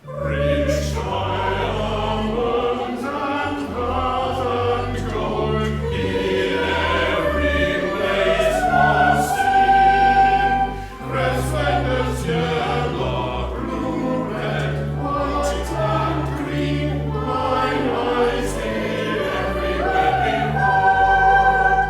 Rich diamonds and patterned gold in every place must seem, resplendent yellow, blue, red, white, and green. Mine eyes did everywhere behold.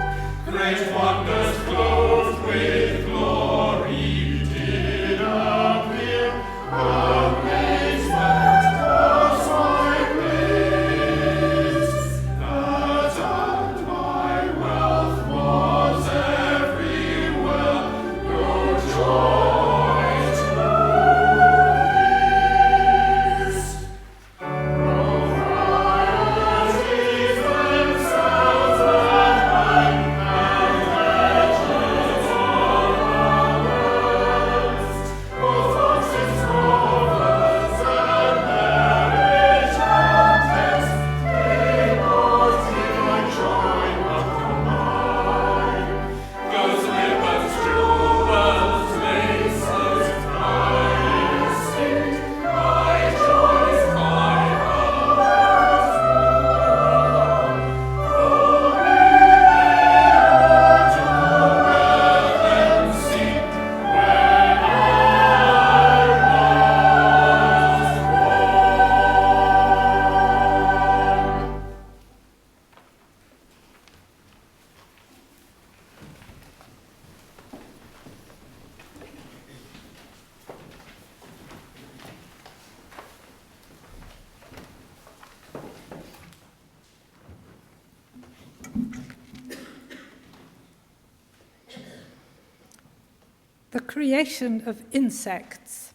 Great wonders clothed with glory did appear. Amazement was my bliss, that and my wealth was everywhere, no joy to this. Proprieties themselves and legends all around, both foxes, rovers, and marriage contents, they both did like joy but combine. Those ribbons, jewels, laces, prices, my joys, my hours long. Only to them sing when I was born. The creation of insects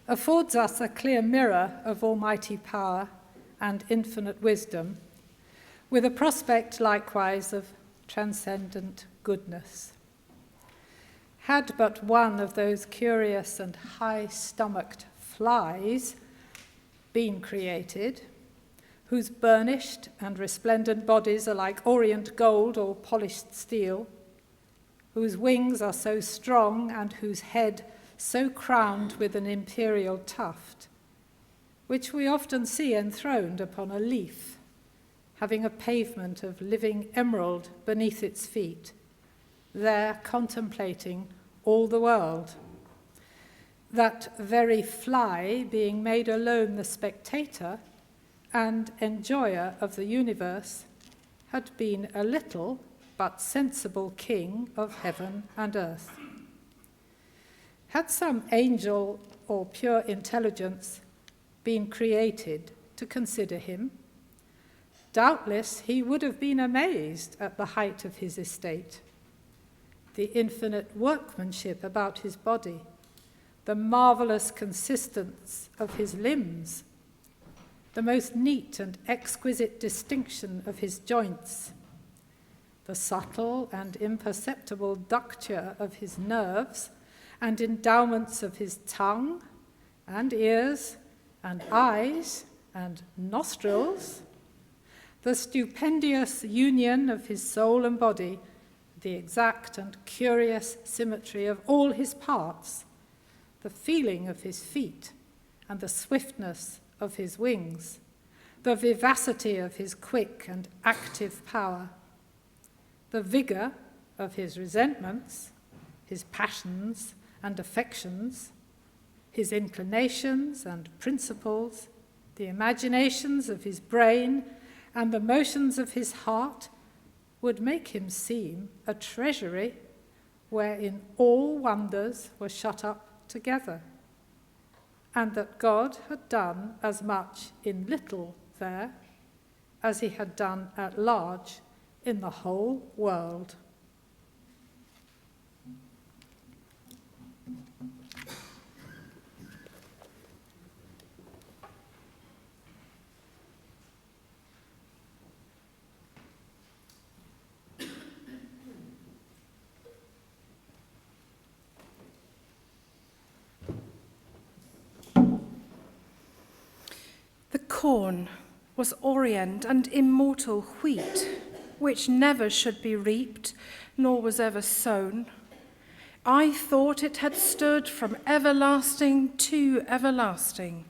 affords us a clear mirror of almighty power and infinite wisdom, with a prospect likewise of transcendent goodness. Had but one of those curious and high-stomached flies been created, whose burnished and resplendent bodies are like orient gold or polished steel, whose wings are so strong and whose head so crowned with an imperial tuft, which we often see enthroned upon a leaf, having a pavement of living emerald beneath its feet, there contemplating all the world. That very fly being made alone the spectator and enjoyer of the universe, had been a little but sensible king of heaven and earth. Had some angel or pure intelligence been created to consider him, doubtless he would have been amazed at the height of his estate, the infinite workmanship about his body, the marvelous consistence of his limbs, the most neat and exquisite distinction of his joints, the subtle and imperceptible ducture of his nerves and endowments of his tongue and ears and eyes and nostrils, the stupendous union of his soul and body, the exact and curious symmetry of all his parts, the feeling of his feet and the swiftness of his wings, the vivacity of his quick and active power, the vigour of his resentments, his passions and affections, his inclinations and principles, the imaginations of his brain and the motions of his heart would make him seem a treasury wherein all wonders were shut up together, and that God had done as much in little there as he had done at large in the whole world. The corn was orient and immortal wheat, which never should be reaped, nor was ever sown. I thought it had stood from everlasting to everlasting.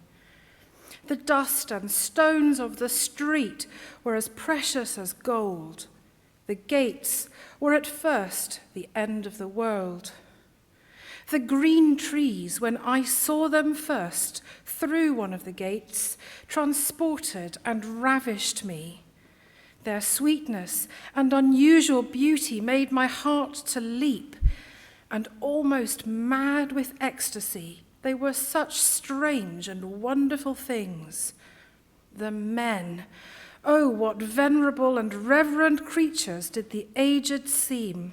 The dust and stones of the street were as precious as gold. The gates were at first the end of the world. The green trees, when I saw them first through one of the gates, transported and ravished me. Their sweetness and unusual beauty made my heart to leap, and almost mad with ecstasy, they were such strange and wonderful things. The men, oh, what venerable and reverend creatures did the aged seem,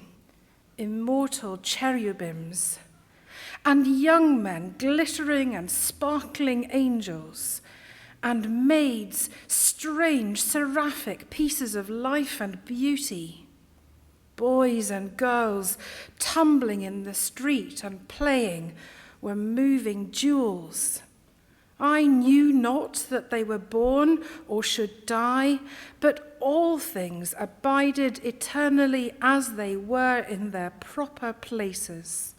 immortal cherubims, and young men, glittering and sparkling angels, and maids, strange, seraphic pieces of life and beauty, boys and girls tumbling in the street and playing were moving jewels. I knew not that they were born or should die, but all things abided eternally as they were in their proper places.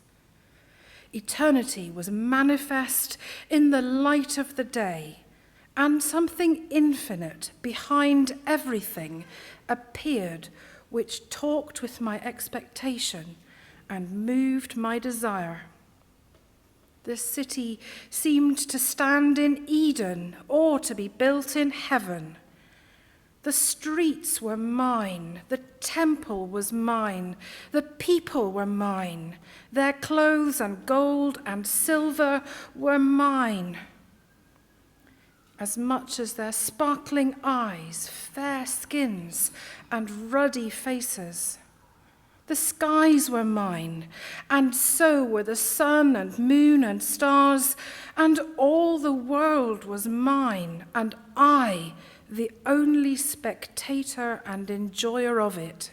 Eternity was manifest in the light of the day, and something infinite behind everything appeared, which talked with my expectation and moved my desire. The city seemed to stand in Eden or to be built in heaven. The streets were mine, the temple was mine, the people were mine, their clothes and gold and silver were mine, as much as their sparkling eyes, fair skins, and ruddy faces. The skies were mine, and so were the sun and moon and stars, and all the world was mine, and I, the only spectator and enjoyer of it.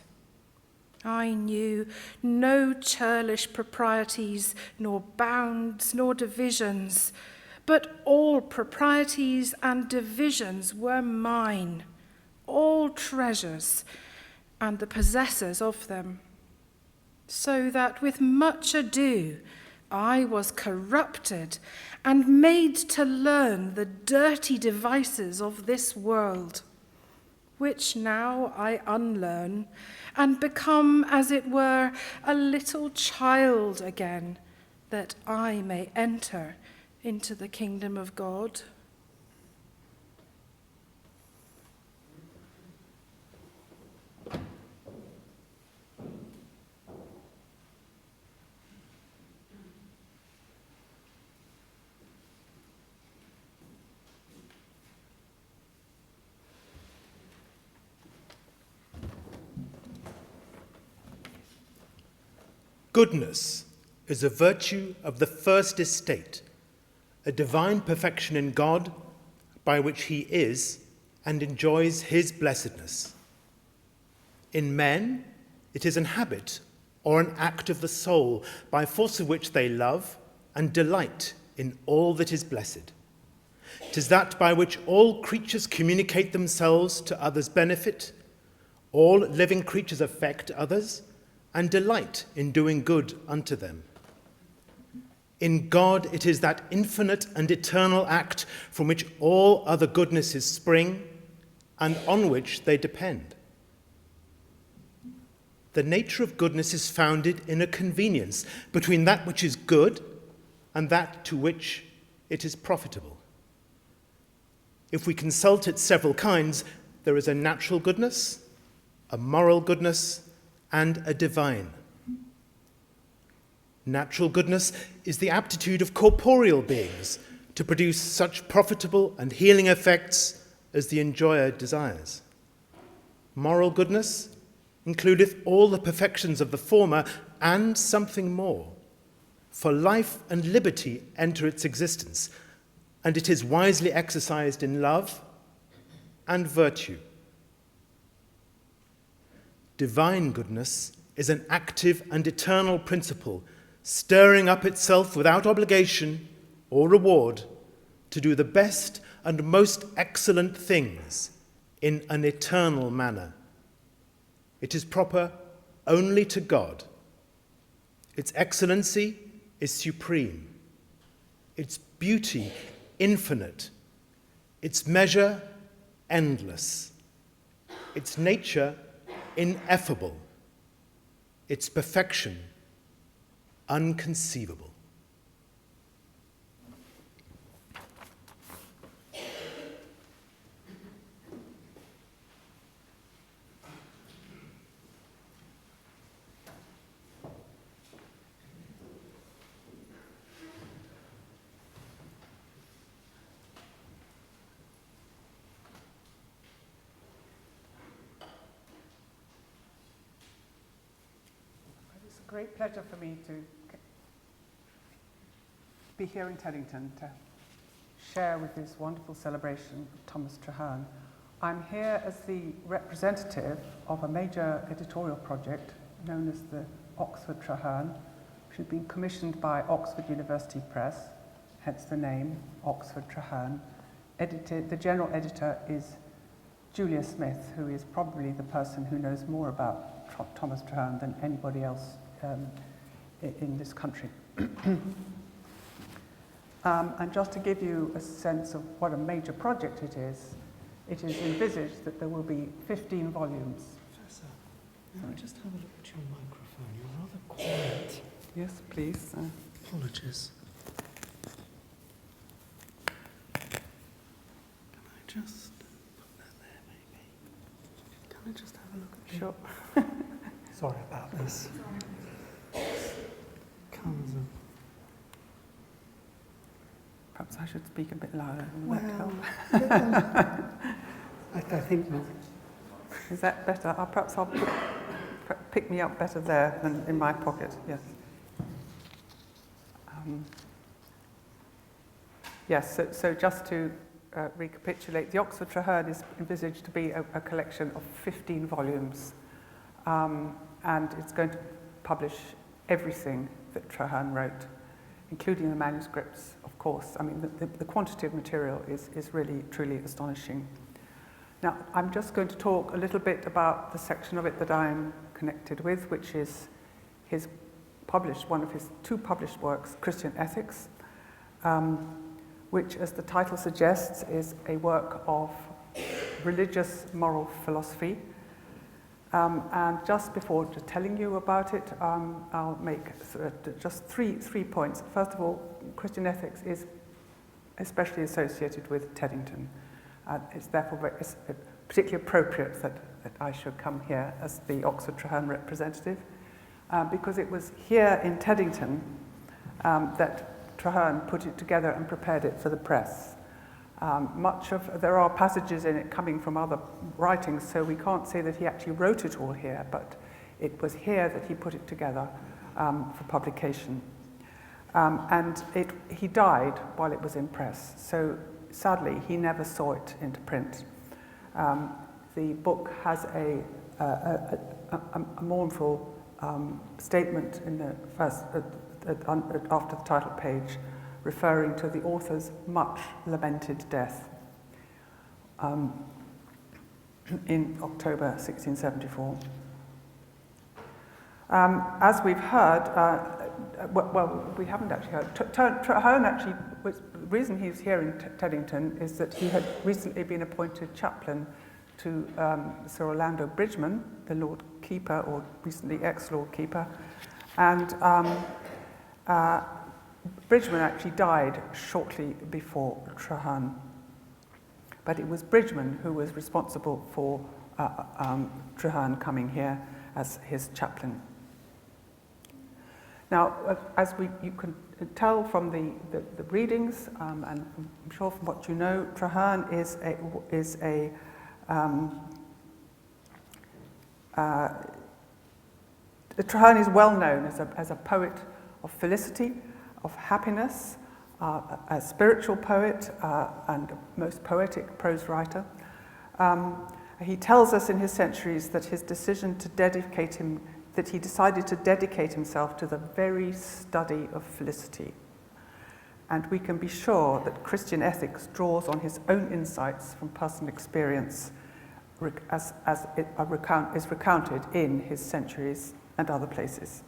I knew no churlish proprieties, nor bounds, nor divisions, but all proprieties and divisions were mine, all treasures, and the possessors of them. So that with much ado I was corrupted and made to learn the dirty devices of this world, which now I unlearn and become, as it were, a little child again, that I may enter into the kingdom of God. Goodness is a virtue of the first estate, a divine perfection in God by which he is and enjoys his blessedness. In men, it is an habit or an act of the soul by force of which they love and delight in all that is blessed. It is that by which all creatures communicate themselves to others' benefit, all living creatures affect others, and delight in doing good unto them. In God, it is that infinite and eternal act from which all other goodnesses spring and on which they depend. The nature of goodness is founded in a convenience between that which is good and that to which it is profitable. If we consult its several kinds, there is a natural goodness, a moral goodness, and a divine. Natural goodness is the aptitude of corporeal beings to produce such profitable and healing effects as the enjoyer desires. Moral goodness includeth all the perfections of the former and something more, for life and liberty enter its existence, and it is wisely exercised in love and virtue. Divine goodness is an active and eternal principle, stirring up itself without obligation or reward to do the best and most excellent things in an eternal manner. It is proper only to God. Its excellency is supreme, its beauty infinite, its measure endless, its nature ineffable, its perfection unconceivable. It's a great pleasure for me to be here in Teddington to share with this wonderful celebration of Thomas Traherne. I'm here as the representative of a major editorial project known as the Oxford Traherne, which has been commissioned by Oxford University Press, hence the name Oxford Traherne. The general editor is Julia Smith, who is probably the person who knows more about Thomas Traherne than anybody else in this country. And just to give you a sense of what a major project it is envisaged that there will be 15 volumes. Professor, may I just have a look at your microphone? You're rather quiet. Yes, please. Apologies. Can I just put that there, maybe? Can I just have a look at Sure. Sorry about this. Comes and Perhaps I should speak a bit louder. Will that help? I think not. Is that better? Perhaps I'll pick me up better there than in my pocket. Yes. Yes. So just to recapitulate, the Oxford Traherne is envisaged to be a collection of 15 volumes, and it's going to publish everything that Traherne wrote, including the manuscripts, of course. I mean, the quantity of material is really, truly astonishing. Now, I'm just going to talk a little bit about the section of it that I'm connected with, which is one of his two published works, Christian Ethics, which, as the title suggests, is a work of religious moral philosophy. And just before telling you about it, I'll make just three points. First of all, Christian Ethics is especially associated with Teddington. It's therefore particularly appropriate that I should come here as the Oxford Traherne representative, because it was here in Teddington that Traherne put it together and prepared it for the press. There are passages in it coming from other writings, so we can't say that he actually wrote it all here, but it was here that he put it together for publication. And he died while it was in press, so sadly he never saw it into print. The book has a mournful statement in the first, after the title page, referring to the author's much lamented death in October 1674. As we've heard, we haven't actually heard, Traherne actually, the reason he's here in Teddington is that he had recently been appointed chaplain to Sir Orlando Bridgeman, the Lord Keeper, or recently ex-Lord Keeper, and Bridgeman actually died shortly before Traherne. But it was Bridgeman who was responsible for Traherne coming here as his chaplain. Now, as you can tell from the readings, and I'm sure from what you know, Traherne Traherne is well known as a poet of felicity, of happiness, a spiritual poet, and most poetic prose writer. He tells us in his Centuries that he decided to dedicate himself to the very study of felicity. And we can be sure that Christian ethics draws on his own insights from personal experience, as is recounted in his Centuries and other places.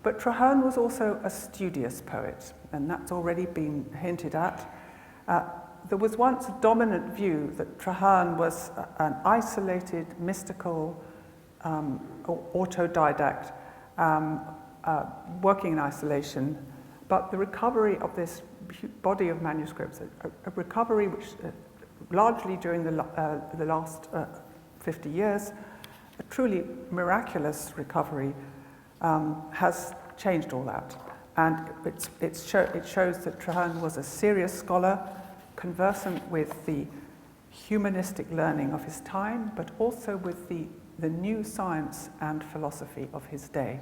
But Traherne was also a studious poet, and that's already been hinted at. There was once a dominant view that Traherne was an isolated, mystical, autodidact, working in isolation, but the recovery of this body of manuscripts, a recovery which largely during the last 50 years, a truly miraculous recovery, has changed all that. And it shows that Traherne was a serious scholar, conversant with the humanistic learning of his time, but also with the new science and philosophy of his day.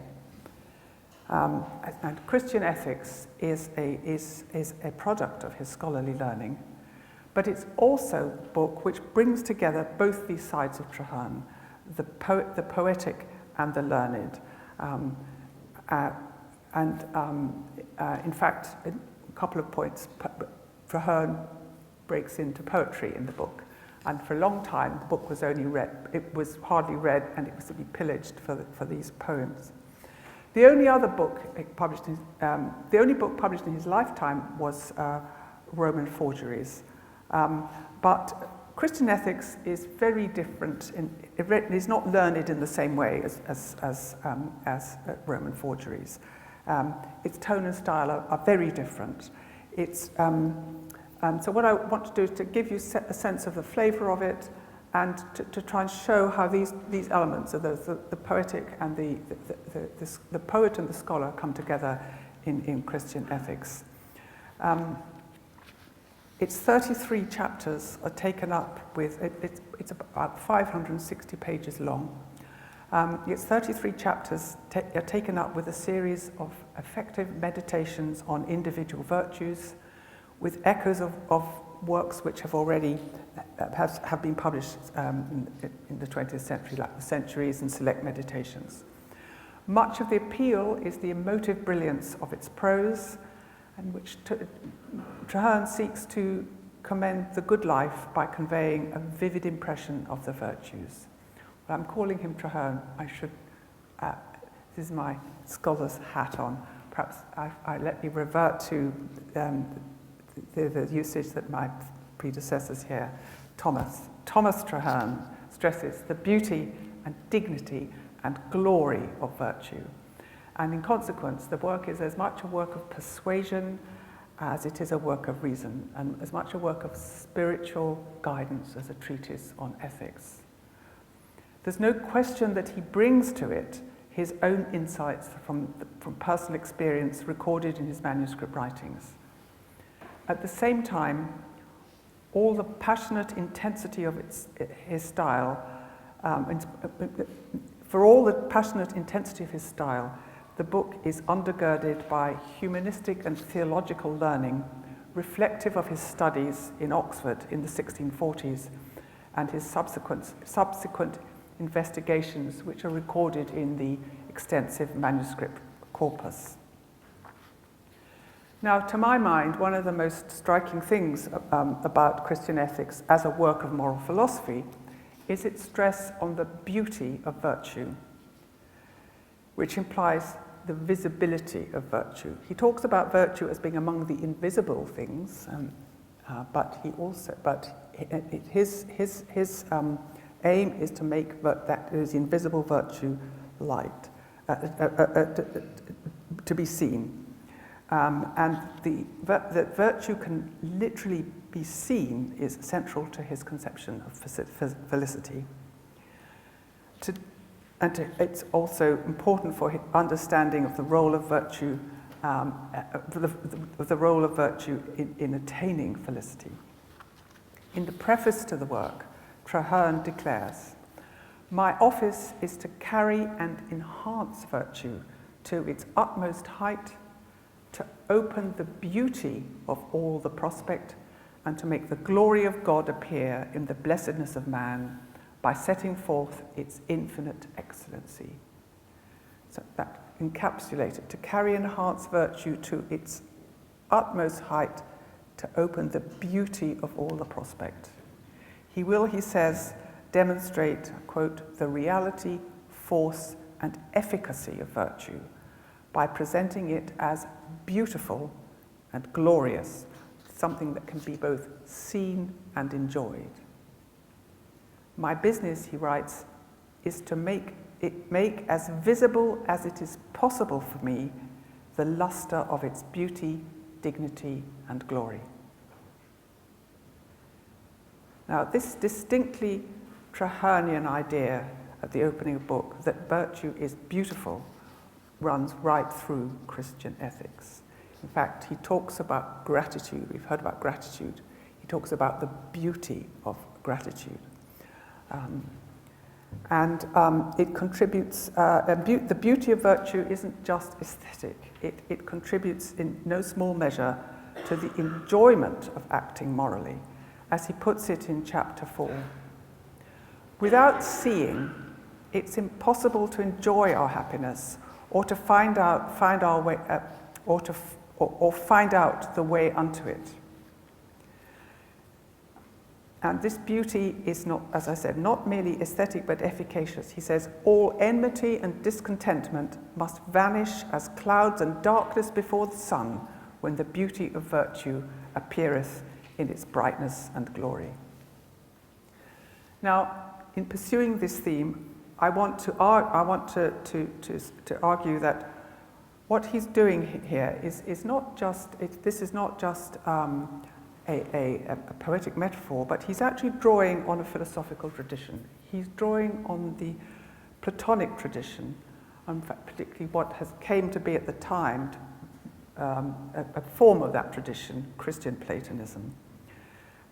And Christian ethics is a product of his scholarly learning, but it's also a book which brings together both these sides of Traherne, the poetic and the learned. In fact, a couple of points, Traherne breaks into poetry in the book. And for a long time, the book was was hardly read, and it was to be pillaged for these poems. The only book published in his lifetime was Roman Forgeries. But Christian ethics is very different. It is not learned in the same way as Roman Forgeries. Its tone and style are very different. So what I want to do is to give you a sense of the flavour of it, and to try and show how these elements of the poetic and the poet and the scholar come together in Christian ethics. Its 33 chapters are taken up with, it's about 560 pages long. Its 33 chapters are taken up with a series of effective meditations on individual virtues, with echoes of works which have already have been published in the 20th century, like the Centuries and Select Meditations. Much of the appeal is the emotive brilliance of its prose, and which Traherne seeks to commend the good life by conveying a vivid impression of the virtues. Well, I'm calling him Traherne. This is my scholar's hat on. Perhaps I let me revert to the usage that my predecessors here. Thomas Traherne stresses the beauty and dignity and glory of virtue. And in consequence, the work is as much a work of persuasion as it is a work of reason, and as much a work of spiritual guidance as a treatise on ethics. There's no question that he brings to it his own insights from personal experience recorded in his manuscript writings. At the same time, all the passionate intensity of his style, for all the passionate intensity of his style, the book is undergirded by humanistic and theological learning, reflective of his studies in Oxford in the 1640s and his subsequent investigations, which are recorded in the extensive manuscript corpus. Now, to my mind, one of the most striking things about Christian ethics as a work of moral philosophy is its stress on the beauty of virtue, which implies the visibility of virtue. He talks about virtue as being among the invisible things, but his aim is to make that is invisible virtue light, to be seen. And that virtue can literally be seen is central to his conception of felicity. It's also important for his understanding of the role of virtue, the role of virtue in attaining felicity. In the preface to the work, Traherne declares, "My office is to carry and enhance virtue to its utmost height, to open the beauty of all the prospect, and to make the glory of God appear in the blessedness of man by setting forth its infinite excellency." So that encapsulated, to carry and enhance virtue to its utmost height, to open the beauty of all the prospect. He will, he says, demonstrate, quote, "the reality, force, and efficacy of virtue by presenting it as beautiful and glorious, something that can be both seen and enjoyed. My business," he writes, "is to make as visible as it is possible for me the luster of its beauty, dignity, and glory." Now, this distinctly Trahernean idea at the opening of the book, that virtue is beautiful, runs right through Christian ethics. In fact, he talks about gratitude. We've heard about gratitude. He talks about the beauty of gratitude. It contributes, the beauty of virtue isn't just aesthetic. It contributes in no small measure to the enjoyment of acting morally, as he puts it in chapter 4. "Without seeing, it's impossible to enjoy our happiness or to find out the way unto it. And this beauty is not, as I said, not merely aesthetic but efficacious." He says, "All enmity and discontentment must vanish as clouds and darkness before the sun when the beauty of virtue appeareth in its brightness and glory." Now, in pursuing this theme, I want to argue that what he's doing here is not just a poetic metaphor, but he's actually drawing on a philosophical tradition. He's drawing on the Platonic tradition, in fact, particularly what came to be at the time a form of that tradition, Christian Platonism.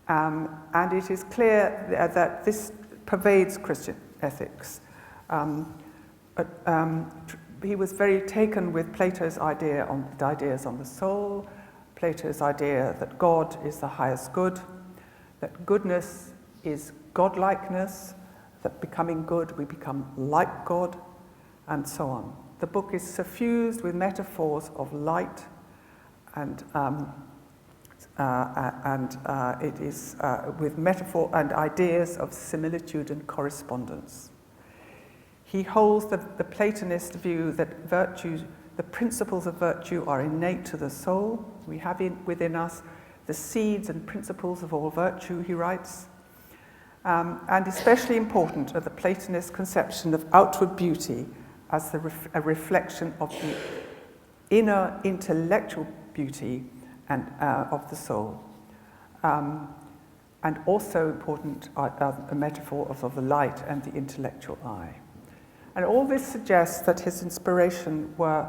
And it is clear that this pervades Christian ethics. He was very taken with Plato's ideas on the soul, Plato's idea that God is the highest good, that goodness is godlikeness, that becoming good, we become like God, and so on. The book is suffused with metaphors of light, and it is with metaphor and ideas of similitude and correspondence. He holds the Platonist view that the principles of virtue are innate to the soul. We have within us the seeds and principles of all virtue, he writes. And especially important are the Platonist conception of outward beauty as a reflection of the inner intellectual beauty and of the soul. And also important are a metaphor of the light and the intellectual eye. And all this suggests that his inspiration were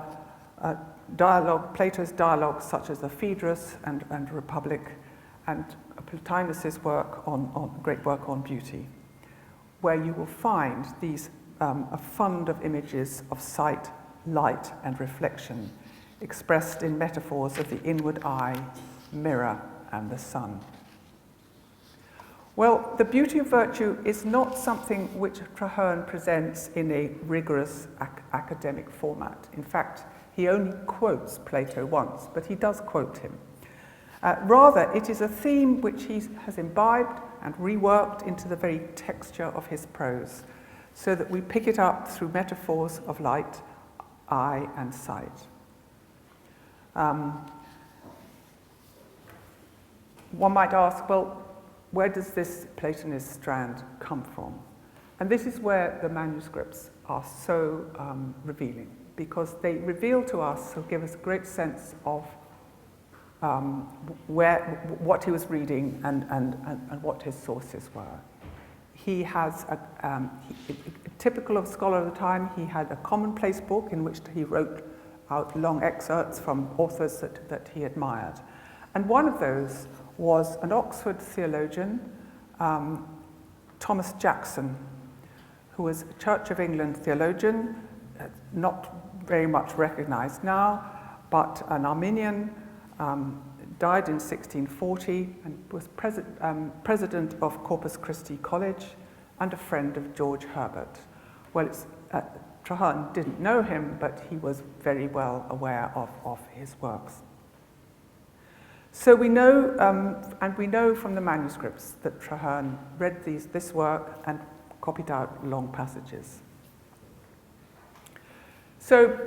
Plato's dialogues such as the Phaedrus and Republic, and Plotinus's work great work on beauty, where you will find these a fund of images of sight, light, and reflection, expressed in metaphors of the inward eye, mirror, and the sun. Well, the beauty of virtue is not something which Traherne presents in a rigorous academic format. In fact, he only quotes Plato once, but he does quote him. Rather, it is a theme which he has imbibed and reworked into the very texture of his prose, so that we pick it up through metaphors of light, eye, and sight. One might ask, well, where does this Platonist strand come from? And this is where the manuscripts are so revealing, because they reveal to us, or give us a great sense of what he was reading and what his sources were. He has, typical of a scholar of the time, he had a commonplace book in which he wrote out long excerpts from authors that he admired. And one of those was an Oxford theologian, Thomas Jackson, who was a Church of England theologian, not very much recognized now, but an Arminian, died in 1640 and was president of Corpus Christi College and a friend of George Herbert. Well, Traherne didn't know him, but he was very well aware of his works. So we know, and we know from the manuscripts that Traherne read this work and copied out long passages. So,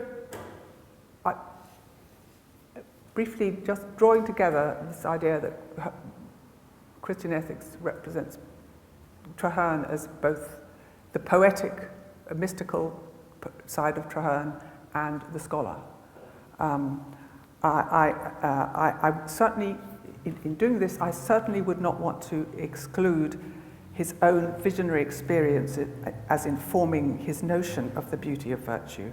briefly just drawing together this idea that Christian ethics represents Traherne as both the poetic, mystical side of Traherne and the scholar. I certainly, in doing this, I certainly would not want to exclude his own visionary experience as informing his notion of the beauty of virtue.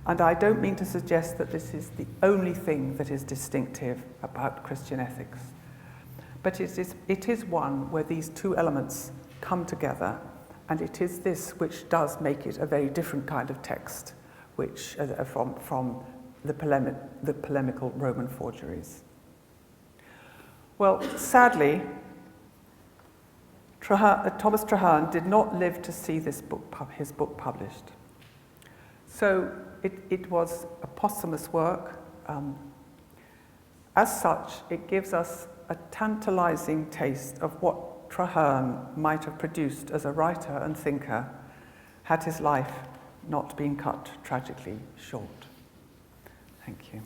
And I don't mean to suggest that this is the only thing that is distinctive about Christian ethics. But it is one where these two elements come together, and it is this which does make it a very different kind of text, which from the polemical Roman forgeries. Well, sadly, Thomas Traherne did not live to see his book published. So it was a posthumous work. As such, it gives us a tantalizing taste of what Traherne might have produced as a writer and thinker had his life not been cut tragically short. Thank you.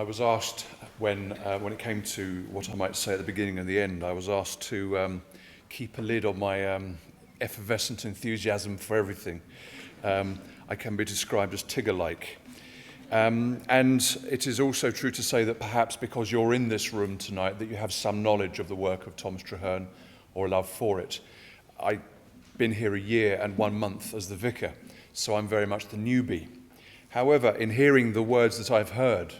I was asked when it came to what I might say at the beginning and the end, I was asked to keep a lid on my effervescent enthusiasm for everything. I can be described as Tigger-like. And it is also true to say that perhaps because you're in this room tonight that you have some knowledge of the work of Thomas Traherne or a love for it. I've been here a year and 1 month as the vicar, so I'm very much the newbie. However, in hearing the words that I've heard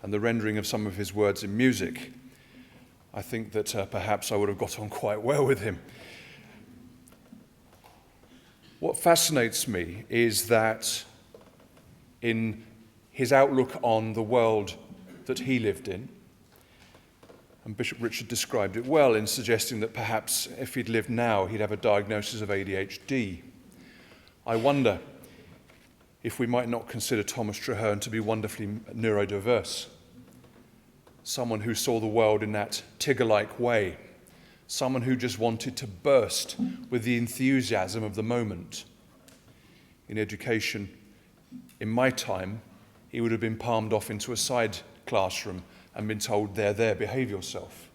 and the rendering of some of his words in music, I think that perhaps I would have got on quite well with him. What fascinates me is that in his outlook on the world that he lived in, and Bishop Richard described it well in suggesting that perhaps if he'd lived now, he'd have a diagnosis of ADHD. I wonder if we might not consider Thomas Traherne to be wonderfully neurodiverse, someone who saw the world in that Tigger-like way, someone who just wanted to burst with the enthusiasm of the moment. In education, in my time, he would have been palmed off into a side classroom and been told, there, behave yourself.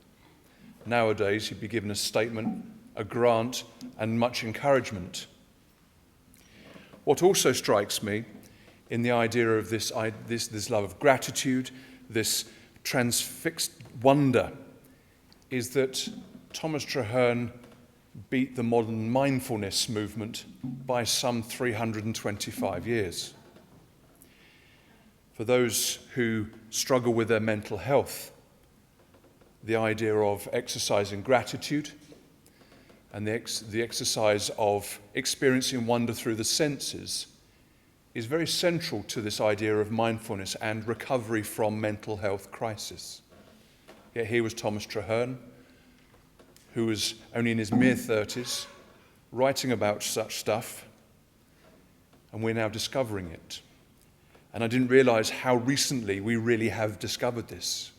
Nowadays, he'd be given a statement, a grant, and much encouragement. What also strikes me in the idea of this love of gratitude, this transfixed wonder, is that Thomas Traherne beat the modern mindfulness movement by some 325 years. For those who struggle with their mental health, the idea of exercising gratitude and the exercise of experiencing wonder through the senses is very central to this idea of mindfulness and recovery from mental health crisis. Yet here was Thomas Traherne, who was only in his mid-30s, writing about such stuff, and we're now discovering it. And I didn't realize how recently we really have discovered this.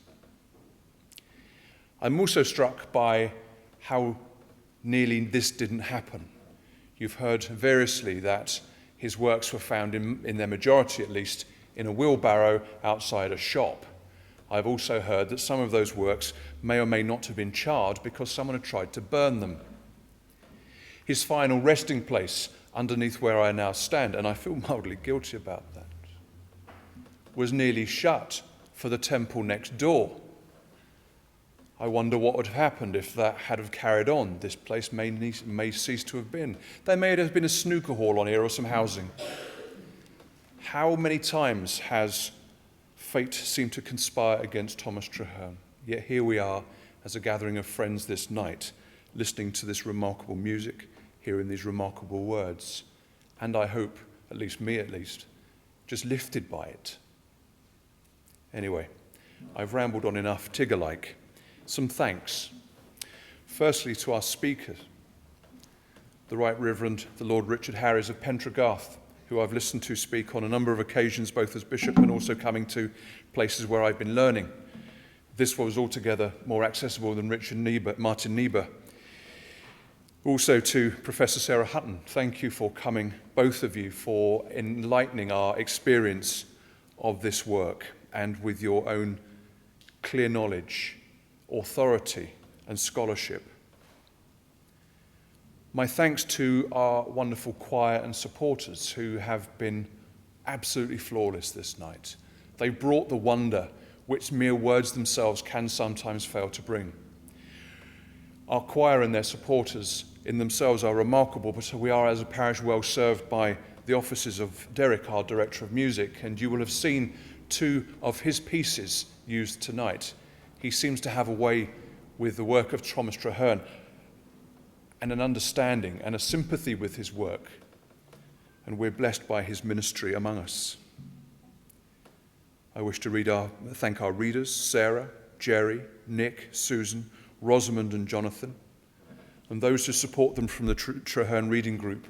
I'm also struck by how nearly this didn't happen. You've heard variously that his works were found, in their majority at least, in a wheelbarrow outside a shop. I've also heard that some of those works may or may not have been charred because someone had tried to burn them. His final resting place, underneath where I now stand, and I feel mildly guilty about that, was nearly shut for the temple next door. I wonder what would have happened if that had have carried on. This place may cease to have been. There may have been a snooker hall on here or some housing. How many times has fate seemed to conspire against Thomas Traherne? Yet here we are as a gathering of friends this night, listening to this remarkable music, hearing these remarkable words, and I hope, at least me at least, just lifted by it. Anyway, I've rambled on enough, Tigger-like. Some thanks. Firstly to our speakers, the Right Reverend the Lord Richard Harries of Pentragarth, who I've listened to speak on a number of occasions, both as bishop and also coming to places where I've been learning. This was altogether more accessible than Martin Niebuhr. Also to Professor Sarah Hutton, thank you for coming, both of you, for enlightening our experience of this work and with your own clear knowledge, authority and scholarship. My thanks to our wonderful choir and supporters who have been absolutely flawless this night. They brought the wonder which mere words themselves can sometimes fail to bring. Our choir and their supporters in themselves are remarkable, but we are as a parish well served by the offices of Derek, our Director of Music, and you will have seen 2 of his pieces used tonight. He seems to have a way with the work of Thomas Traherne and an understanding and a sympathy with his work, and we're blessed by his ministry among us. I wish to thank our readers, Sarah, Jerry, Nick, Susan, Rosamond and Jonathan, and those who support them from the Traherne Reading Group.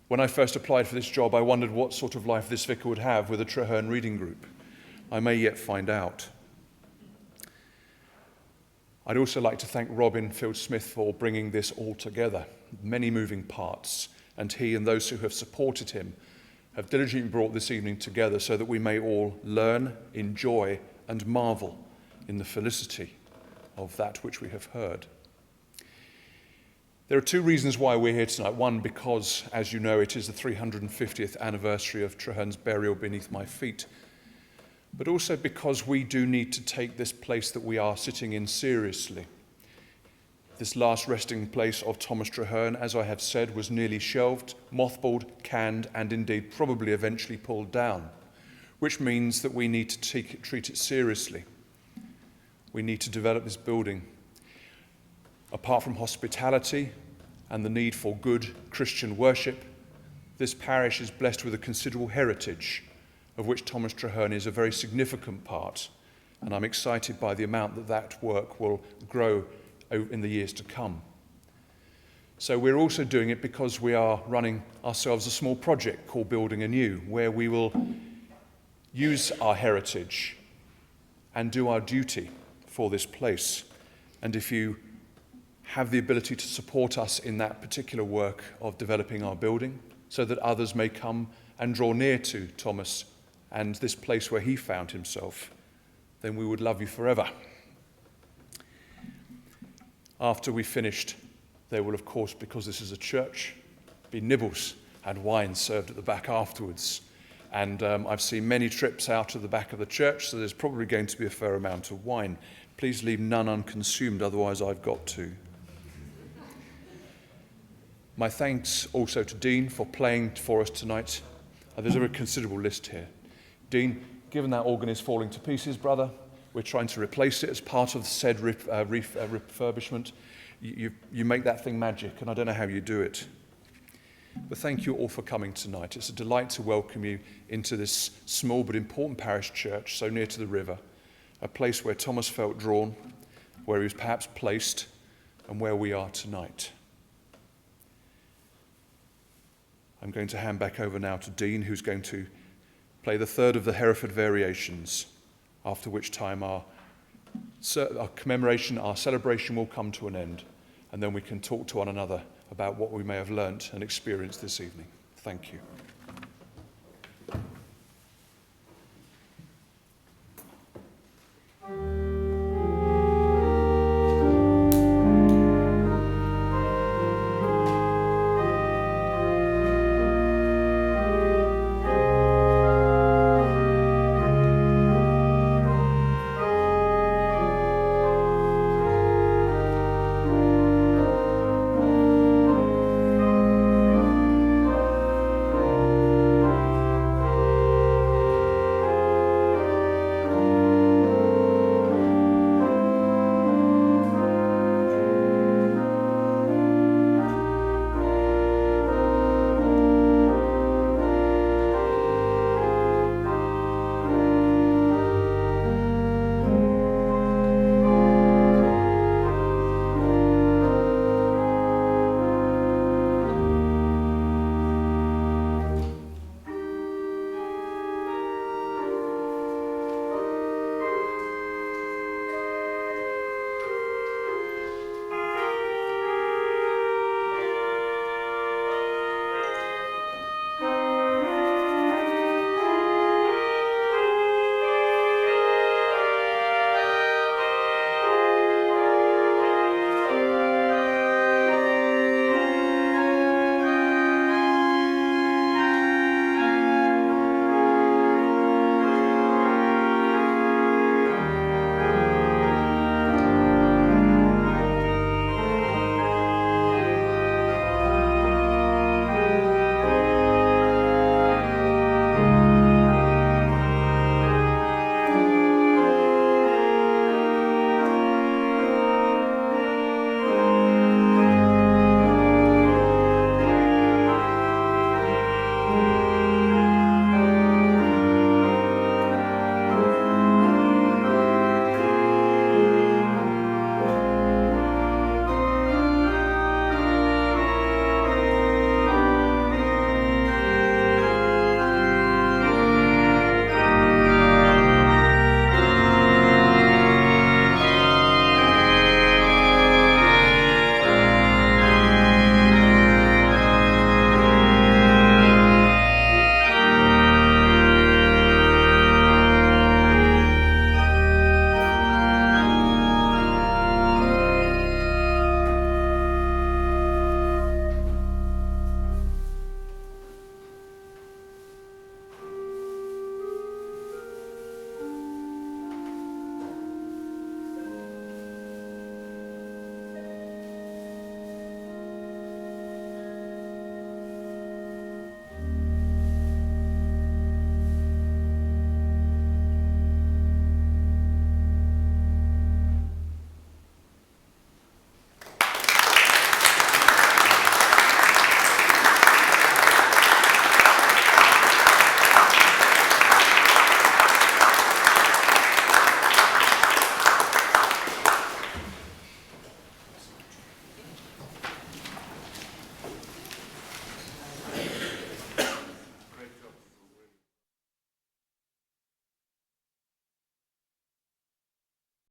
When I first applied for this job, I wondered what sort of life this vicar would have with a Traherne Reading Group. I may yet find out. I'd also like to thank Robin Field-Smith for bringing this all together, many moving parts, and he and those who have supported him have diligently brought this evening together so that we may all learn, enjoy, and marvel in the felicity of that which we have heard. There are two reasons why we're here tonight. One, because, as you know, it is the 350th anniversary of Traherne's burial beneath my feet. But also because we do need to take this place that we are sitting in seriously. This last resting place of Thomas Traherne, as I have said, was nearly shelved, mothballed, canned, and indeed probably eventually pulled down, which means that we need to treat it seriously. We need to develop this building. Apart from hospitality and the need for good Christian worship, this parish is blessed with a considerable heritage, of which Thomas Traherne is a very significant part, and I'm excited by the amount that that work will grow in the years to come. So we're also doing it because we are running ourselves a small project called Building Anew, where we will use our heritage and do our duty for this place. And if you have the ability to support us in that particular work of developing our building so that others may come and draw near to Thomas and this place where he found himself, then we would love you forever. After we've finished, there will, of course, because this is a church, be nibbles and wine served at the back afterwards. And I've seen many trips out of the back of the church, so there's probably going to be a fair amount of wine. Please leave none unconsumed, otherwise I've got to. My thanks also to Dean for playing for us tonight. There's a very considerable list here. Dean, given that organ is falling to pieces, brother, we're trying to replace it as part of the said refurbishment. You make that thing magic, and I don't know how you do it. But thank you all for coming tonight. It's a delight to welcome you into this small but important parish church so near to the river, a place where Thomas felt drawn, where he was perhaps placed, and where we are tonight. I'm going to hand back over now to Dean, who's going to play the third of the Hereford variations, after which time our commemoration, our celebration will come to an end, and then we can talk to one another about what we may have learnt and experienced this evening. Thank you.